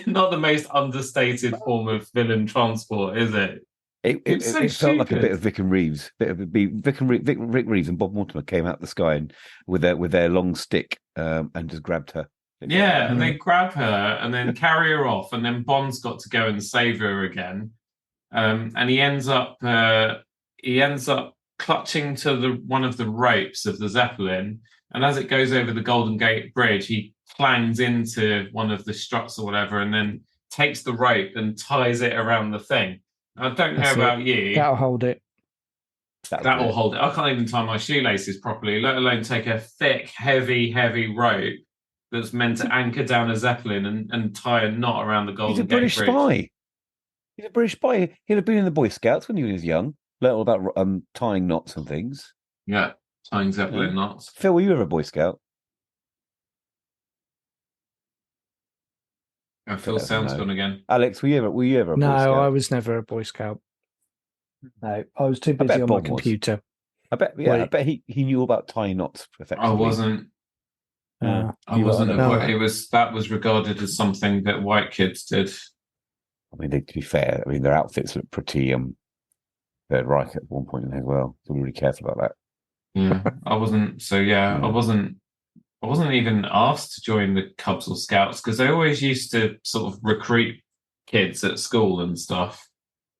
not the most understated form of villain transport, is it? It so felt like a stupid. bit of Vic and Reeves. Rick Reeves and Bob Mortimer came out of the sky and with their long stick and just grabbed her. Yeah, and they grab her and then carry her off, and then Bond's got to go and save her again. And he ends up clutching to one of the ropes of the Zeppelin, and as it goes over the Golden Gate Bridge, he clangs into one of the struts or whatever, and then takes the rope and ties it around the thing. I don't know That's about it. you. That'll hold it. That'll hold it. I can't even tie my shoelaces properly, let alone take a thick, heavy rope that's meant to anchor down a Zeppelin and tie a knot around the Golden He's a Gate British Bridge. spy. He's a British spy. He'd have been in the Boy Scouts when he was young. Learned all about tying knots and things. Yeah, tying Zeppelin knots. Phil, were you ever a Boy Scout? Phil sounds gone again. Alex, were you ever a Boy Scout? No, I was never a Boy Scout. No, I was too busy bet on my Bob was. computer. I bet he knew all about tying knots effectively. I wasn't. Uh, I wasn't. No. That was regarded as something that white kids did. I mean, to be fair, I mean their outfits look pretty Third Reich at one point as well. So be really careful about that. Yeah, I wasn't. So yeah, I wasn't even asked to join the Cubs or Scouts because they always used to sort of recruit kids at school and stuff.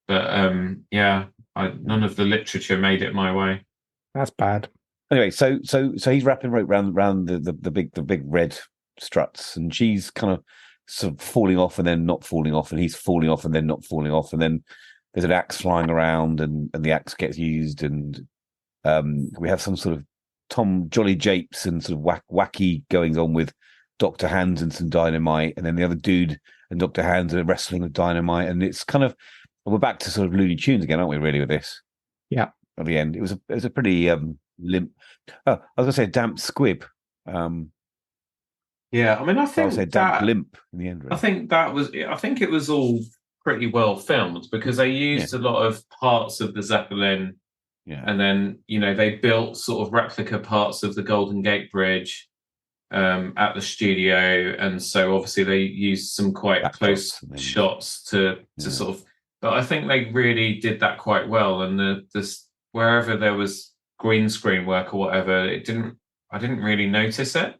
But none of the literature made it my way. That's bad. Anyway, so he's wrapping rope round the big red struts, and she's kind of sort of falling off and then not falling off, and he's falling off and then not falling off, and then there's an axe flying around, and the axe gets used, and we have some sort of Tom Jolly Japes and sort of wacky goings on with Dr. Hands and some dynamite, and then the other dude and Dr. Hands are wrestling with dynamite, and it's kind of we're back to sort of Looney Tunes again, aren't we? Really with this? Yeah. At the end, it was a pretty limp. Oh, I was going to say damp squib. Yeah, I mean, I think I would say damp limp in the end. Really. I think it was all pretty well filmed because they used a lot of parts of the Zeppelin. Yeah. And then, they built sort of replica parts of the Golden Gate Bridge. at the studio, and so obviously they used some quite close shots to sort of. But I think they really did that quite well, and this wherever there was green screen work or whatever, I didn't really notice it.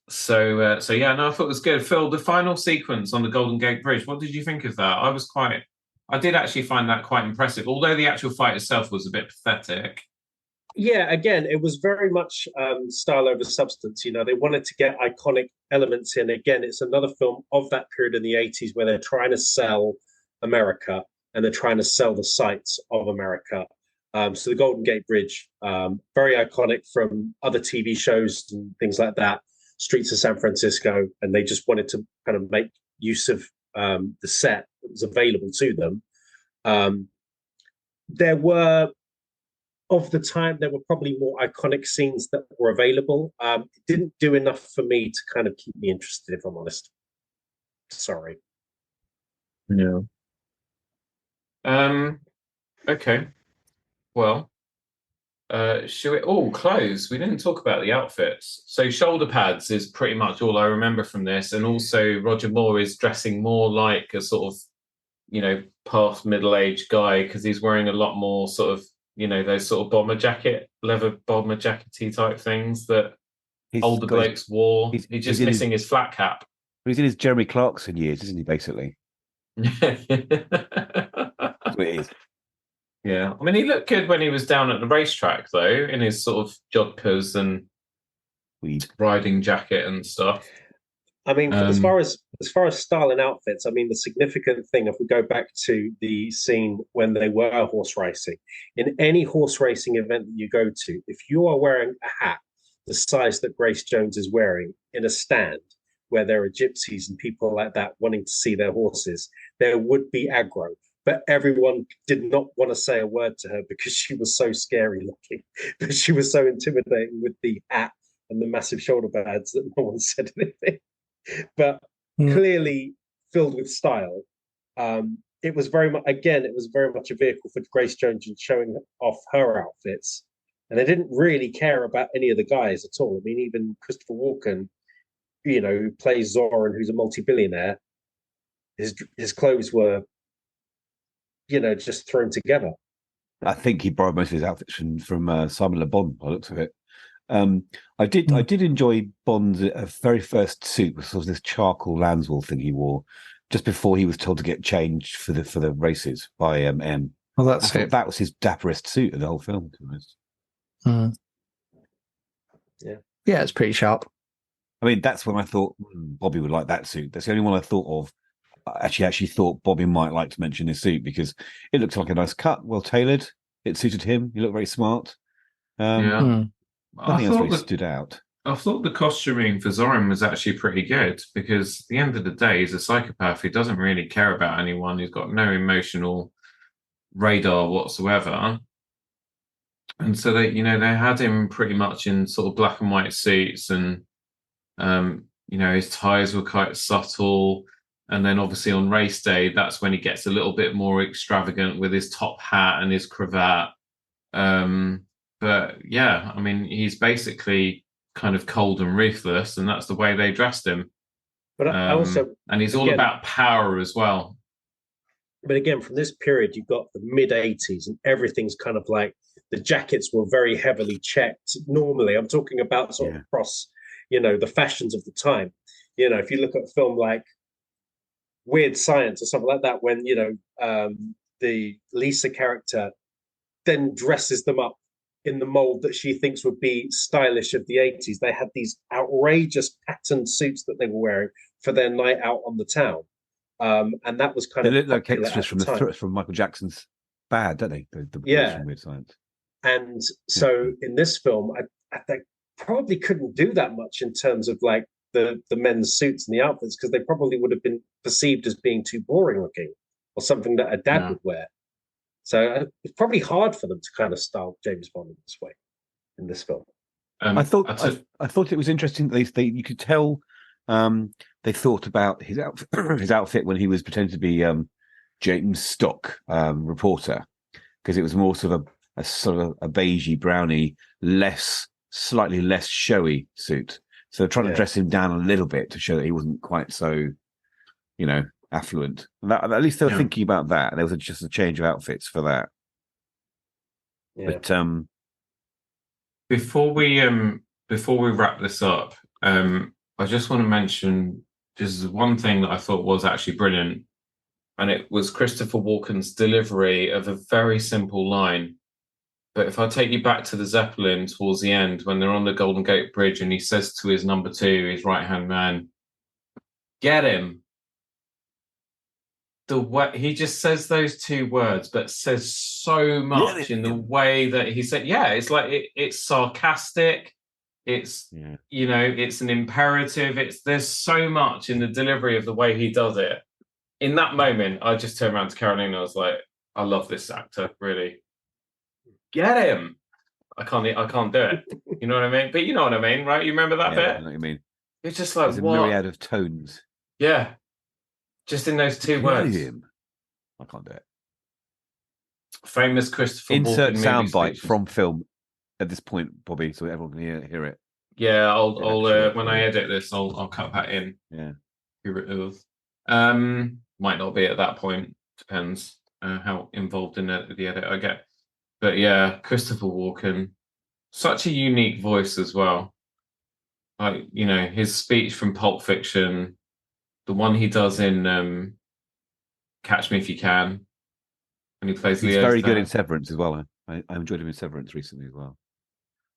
So yeah, no, I thought it was good. Phil, the final sequence on the Golden Gate Bridge, what did you think of that? I did actually find that quite impressive, although the actual fight itself was a bit pathetic. Yeah, again, it was very much style over substance. You know, they wanted to get iconic elements in. Again, it's another film of that period in the 80s where they're trying to sell America and they're trying to sell the sights of America. So the Golden Gate Bridge, very iconic from other TV shows and things like that, Streets of San Francisco, and they just wanted to kind of make use of the set that was available to them. There were probably more iconic scenes that were available. It didn't do enough for me to kind of keep me interested, if I'm honest. Sorry. Yeah. Okay. Well, should we? Oh, clothes. We didn't talk about the outfits. So shoulder pads is pretty much all I remember from this, and also Roger Moore is dressing more like a sort of, past middle-aged guy because he's wearing a lot more sort of, those sort of leather bomber jackety type things that older blokes wore. He's just missing his flat cap. He's in his Jeremy Clarkson years, isn't he? Basically. That's what it is. Yeah, I mean, he looked good when he was down at the racetrack, though, in his sort of jodhpurs and riding jacket and stuff. I mean, as far as style and outfits, I mean, the significant thing, if we go back to the scene when they were horse racing, in any horse racing event that you go to, if you are wearing a hat the size that Grace Jones is wearing in a stand where there are gypsies and people like that wanting to see their horses, there would be aggro. But everyone did not want to say a word to her because she was so scary looking. But she was so intimidating with the hat and the massive shoulder pads that no one said anything. But clearly filled with style. It was very much a vehicle for Grace Jones and showing off her outfits. And they didn't really care about any of the guys at all. I mean, even Christopher Walken, who plays Zoran, who's a multi-billionaire, his clothes were just thrown together. I think he borrowed most of his outfits from Simon Le Bon, by the looks of it. I did enjoy Bond's very first suit, which was this charcoal Lanswell thing he wore just before he was told to get changed for the races by M. Well, that's it. That was his dapperest suit in the whole film, to be honest. Yeah, it's pretty sharp. I mean, that's when I thought Bobby would like that suit. That's the only one I thought of. I actually thought Bobby might like to mention his suit because it looked like a nice cut, well tailored. It suited him. He looked very smart. Nothing else really stood out. I thought the costuming for Zoran was actually pretty good because at the end of the day, he's a psychopath. He doesn't really care about anyone. He's got no emotional radar whatsoever. And so they had him pretty much in sort of black and white suits, and his ties were quite subtle. And then obviously on race day, that's when he gets a little bit more extravagant with his top hat and his cravat. But yeah, I mean, he's basically kind of cold and ruthless, and that's the way they dressed him. But and he's all about power as well. But again, from this period, you've got the mid-'80s, and everything's kind of like the jackets were very heavily checked. Normally, I'm talking about sort of across, the fashions of the time. If you look at a film like Weird Science or something like that, when the Lisa character then dresses them up in the mold that she thinks would be stylish of the 80s. They had these outrageous patterned suits that they were wearing for their night out on the town, and that was kind of look like extras from Michael Jackson's Bad, don't they? The Weird Science. And so in this film, I think probably couldn't do that much in terms of like the men's suits and the outfits, because they probably would have been perceived as being too boring looking or something that a dad would wear. So it's probably hard for them to kind of style James Bond in this way in this film. I thought it was interesting that you could tell they thought about his outfit when he was pretending to be James Stock reporter, because it was more sort of a beigey browny, less slightly less showy suit. So they're trying to dress him down a little bit to show that he wasn't quite so, affluent. At least they were thinking about that. There was just a change of outfits for that. Yeah. But before we wrap this up, I just want to mention this is one thing that I thought was actually brilliant, and it was Christopher Walken's delivery of a very simple line. But if I take you back to the Zeppelin towards the end, when they're on the Golden Gate Bridge, and he says to his number 2, his right-hand man, "Get him." The way he just says those 2 words, but says so much in the way that he said. Yeah, it's like it's sarcastic. It's it's an imperative. There's so much in the delivery of the way he does it. In that moment, I just turned around to Carolina. I was like, I love this actor, really. Get him. I can't do it. You know what I mean? But you know what I mean, right? You remember that bit? I know what you mean. It's just like there's a myriad of tones. Yeah. Just in those 2 words. I can't do it. Famous Christopher Insert Walken soundbite from film at this point, Bobby, so everyone can hear it. Yeah, I'll when I edit this, I'll cut that in. Yeah. Here it is. Might not be at that point. Depends how involved in the edit I get. But yeah, Christopher Walken, such a unique voice as well. Like, his speech from Pulp Fiction, the one he does in Catch Me If You Can, and he plays He's Leo's very dad. good in Severance as well. I enjoyed him in Severance recently as well.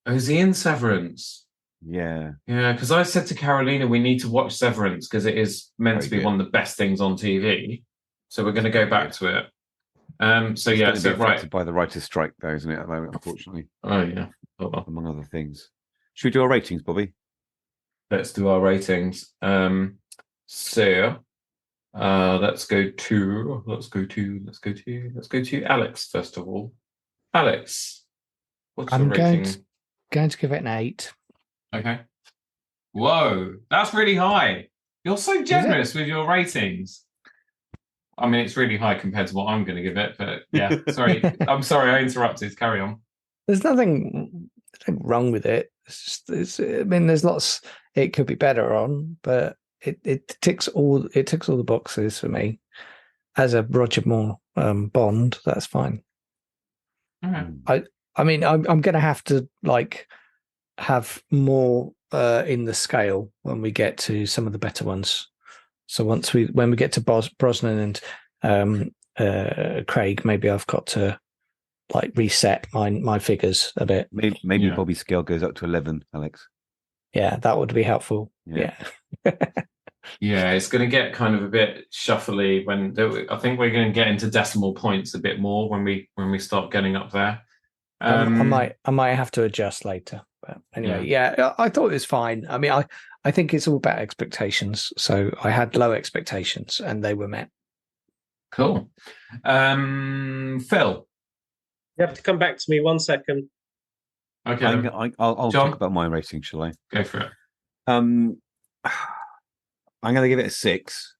Oh, is he in Severance? Yeah. Yeah, because I said to Carolina, we need to watch Severance because it is meant to be one of the best things on TV. So we're going to go back to it. So yeah, it's affected by the writer's strike, though, isn't it? At the moment, unfortunately. Oh yeah, among other things. Should we do our ratings, Bobby? Let's do our ratings. So let's go to Alex first of all. Alex, what's your rating? Going to give it an 8. Okay. Whoa, that's really high. You're so generous with your ratings. I mean, it's really high compared to what I'm going to give it, but yeah, sorry. I'm sorry I interrupted. Carry on. There's nothing wrong with it. There's lots it could be better on, but it ticks all the boxes for me. As a Roger Moore Bond, that's fine. Okay. I mean, I'm going to have to have more in the scale when we get to some of the better ones. So when we get to Brosnan and Craig, maybe I've got to reset my figures a bit. Maybe Bobby's scale goes up to 11, Alex. Yeah, that would be helpful. Yeah. Yeah, it's going to get kind of a bit shuffly I think we're going to get into decimal points a bit more when we start getting up there. I might have to adjust later. But anyway, yeah, I thought it was fine. I mean, I think it's all about expectations. So I had low expectations and they were met. Cool. Phil. You have to come back to me 1 second. Okay. I'll talk about my rating, shall I? Go for it. I'm going to give it a 6.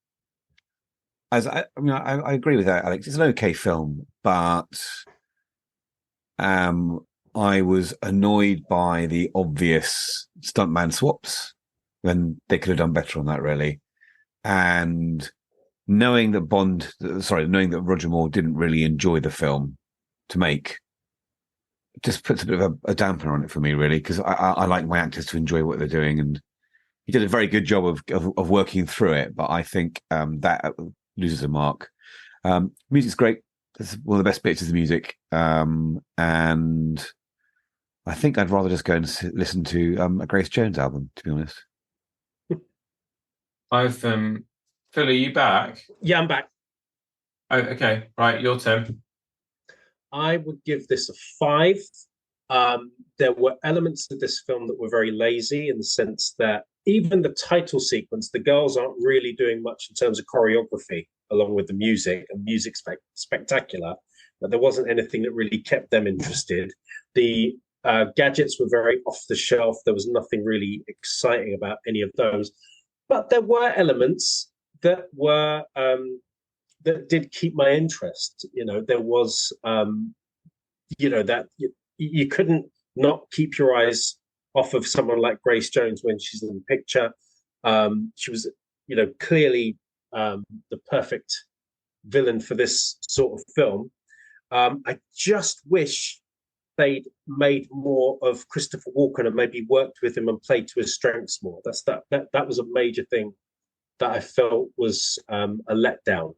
I agree with that, Alex. It's an okay film, but I was annoyed by the obvious stuntman swaps when they could have done better on that, really. And knowing that Roger Moore didn't really enjoy the film to make, just puts a bit of a damper on it for me, really, because I like my actors to enjoy what they're doing, and he did a very good job of working through it. But I think that loses a mark. Music's great. It's one of the best bits is the music, and I think I'd rather just go and listen to a Grace Jones album, to be honest. Phil, are you back? Yeah, I'm back. Oh, okay. Right, your turn. I would give this a 5. There were elements of this film that were very lazy in the sense that even the title sequence, the girls aren't really doing much in terms of choreography, along with the music, and music spectacular, but there wasn't anything that really kept them interested. The gadgets were very off the shelf. There was nothing really exciting about any of those, but there were elements that were that did keep my interest. There was that you couldn't not keep your eyes off of someone like Grace Jones when she's in the picture. She was, clearly the perfect villain for this sort of film. I just wish they'd made more of Christopher Walken and maybe worked with him and played to his strengths more. That was a major thing that I felt was a letdown,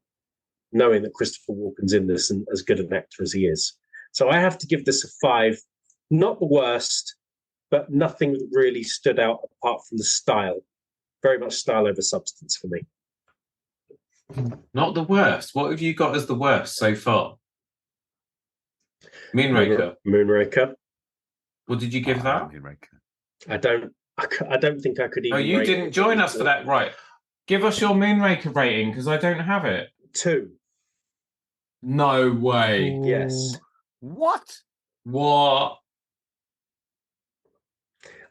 knowing that Christopher Walken's in this and as good an actor as he is. So I have to give this a 5. Not the worst, but nothing that really stood out apart from the style. Very much style over substance for me. Not the worst. What have you got as the worst so far? Moonraker. Moonraker. What did you give that? Moonraker. I don't think I could even. Oh, you didn't join us for that, right? Give us your Moonraker rating because I don't have it. 2. No way. Yes. What?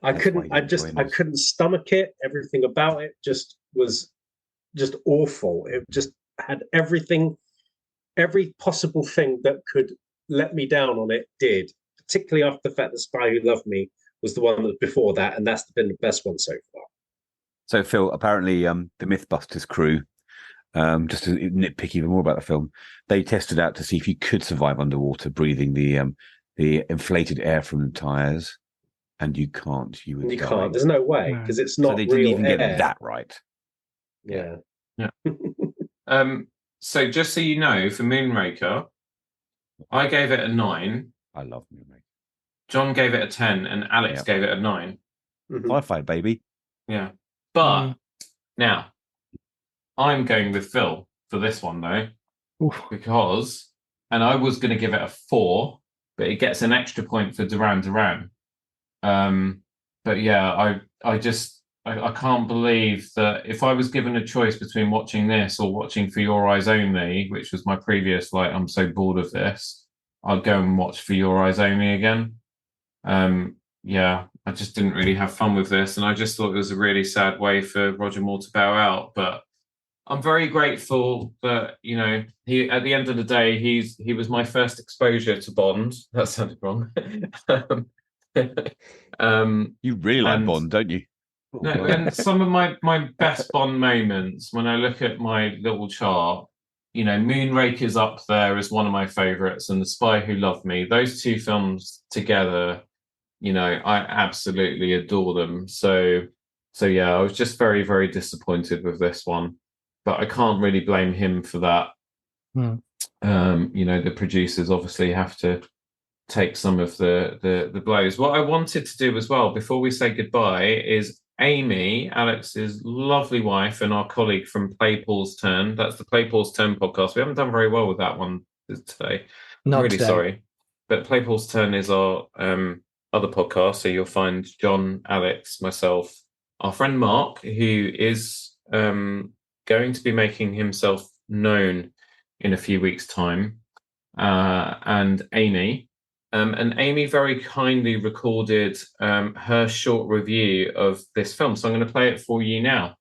I couldn't stomach it. Everything about it was awful. It just had everything, every possible thing that could let me down on it did. Particularly after the fact that Spy Who Loved Me was the one that before that, and that's been the best one so far. So, Phil, apparently the Mythbusters crew, just to nitpick even more about the film, they tested out to see if you could survive underwater breathing the inflated air from the tyres, and you can't. You can't. There's no way because it's not. So they didn't even air. get that right. Yeah. So just so you know, for Moonraker, I gave it a 9. I love Moonraker. John gave it a 10, and Alex gave it a 9. Wi-Fi, baby. Yeah. But now, I'm going with Phil for this one, though, because, and I was going to give it a 4, but it gets an extra point for Duran Duran. But yeah, I can't believe that if I was given a choice between watching this or watching For Your Eyes Only, which was my previous, I'm so bored of this, I'd go and watch For Your Eyes Only again. Yeah, I just didn't really have fun with this, and I just thought it was a really sad way for Roger Moore to bow out. But I'm very grateful that, he, at the end of the day, he was my first exposure to Bond. That sounded wrong. You really like Bond, don't you? No, and some of my best Bond moments, when I look at my little chart, Moonraker's up there as one of my favourites, and The Spy Who Loved Me. Those two films together, I absolutely adore them. So yeah, I was just very, very disappointed with this one, but I can't really blame him for that. The producers obviously have to take some of the blows. What I wanted to do as well before we say goodbye is Amy, Alex's lovely wife and our colleague from Play Paul's Turn. That's the Play Paul's Turn podcast. We haven't done very well with that one today. Not really today. Sorry. But Play Paul's Turn is our other podcast. So you'll find John, Alex, myself, our friend Mark, who is going to be making himself known in a few weeks' time, and Amy. And Amy very kindly recorded her short review of this film. So I'm going to play it for you now.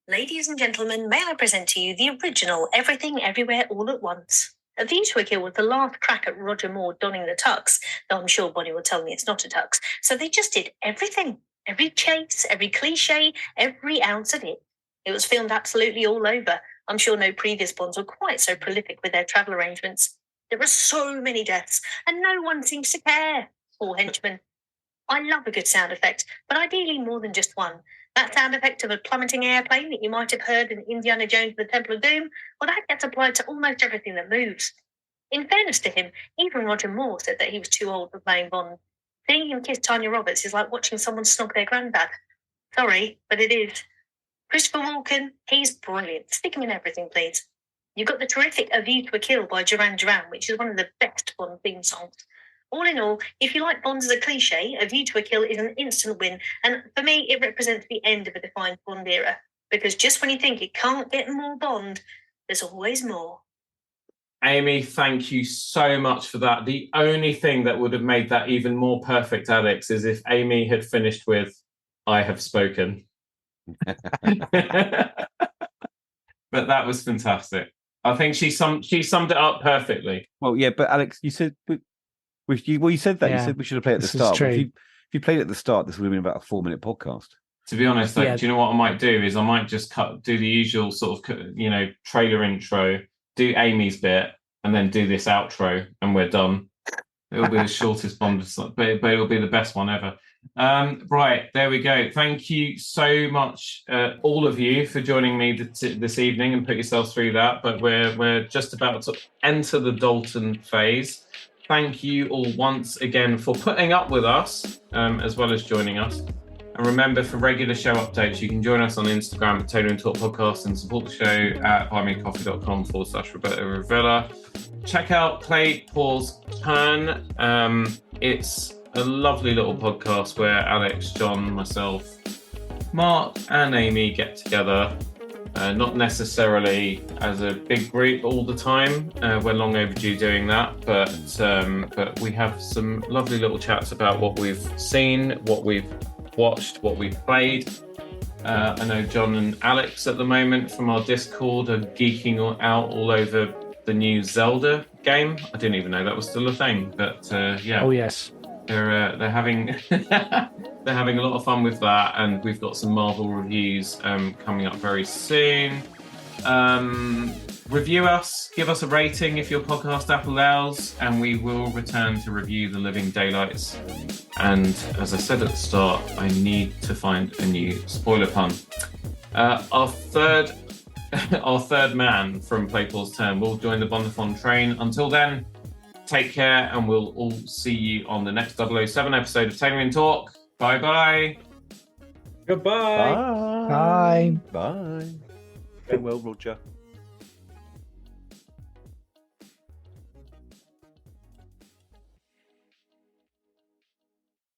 Ladies and gentlemen, may I present to you the original Everything Everywhere All at Once. A View to a Kill was the last crack at Roger Moore donning the tux, though I'm sure Bonnie will tell me it's not a tux. So they just did everything. Every chase, every cliche, every ounce of it. It was filmed absolutely all over. I'm sure no previous Bonds were quite so prolific with their travel arrangements. There are so many deaths, and no one seems to care. Poor henchman. I love a good sound effect, but ideally more than just one. That sound effect of a plummeting airplane that you might have heard in Indiana Jones and the Temple of Doom, well, that gets applied to almost everything that moves. In fairness to him, even Roger Moore said that he was too old for playing Bond. Seeing him kiss Tanya Roberts is like watching someone snog their granddad. Sorry, but it is. Christopher Walken, he's brilliant. Stick him in everything, please. You've got the terrific A View to a Kill by Duran Duran, which is one of the best Bond theme songs. All in all, if you like Bond as a cliche, A View to a Kill is an instant win, and for me, it represents the end of a defined Bond era, because just when you think it can't get more Bond, there's always more. Amy, thank you so much for that. The only thing that would have made that even more perfect, Alex, is if Amy had finished with, I have spoken. But that was fantastic. I think she summed it up perfectly. Well, yeah, but Alex, you said You said that. Yeah, You said we should have played at the this is start. true. If you played at the start, this would have been about a 4-minute podcast. To be honest, Yeah. do you know what I might do? Is I might just do the usual sort of, trailer intro, do Amy's bit, and then do this outro, and we're done. It'll be the shortest Bond, but it'll be the best one ever. Right, there we go. Thank you so much, all of you, for joining me this evening and put yourselves through that. But we're just about to enter the Dalton phase. Thank you all once again for putting up with us, as well as joining us. And remember, for regular show updates, you can join us on Instagram at Tailoring Talk Podcast and support the show at buymeacoffee.com/Roberto Rivera. Check out Play, Pause, Turn. It's a lovely little podcast where Alex, John, myself, Mark and Amy get together. Not necessarily as a big group all the time. We're long overdue doing that, but we have some lovely little chats about what we've seen, what we've watched, what we've played. I know John and Alex at the moment from our Discord are geeking out all over the new Zelda game. I didn't even know that was still a thing, but yeah. Oh yes, they're having they're having a lot of fun with that, and we've got some Marvel reviews coming up very soon. Review us, give us a rating if your podcast app allows, and we will return to review The Living Daylights. And as I said at the start, I need to find a new spoiler pun. Our third man from Play Pause Turn will join the Bondathon train. Until then, take care, and we'll all see you on the next 007 episode of Tailoring Talk. Bye-bye. Goodbye. bye. Bye. Farewell, Roger.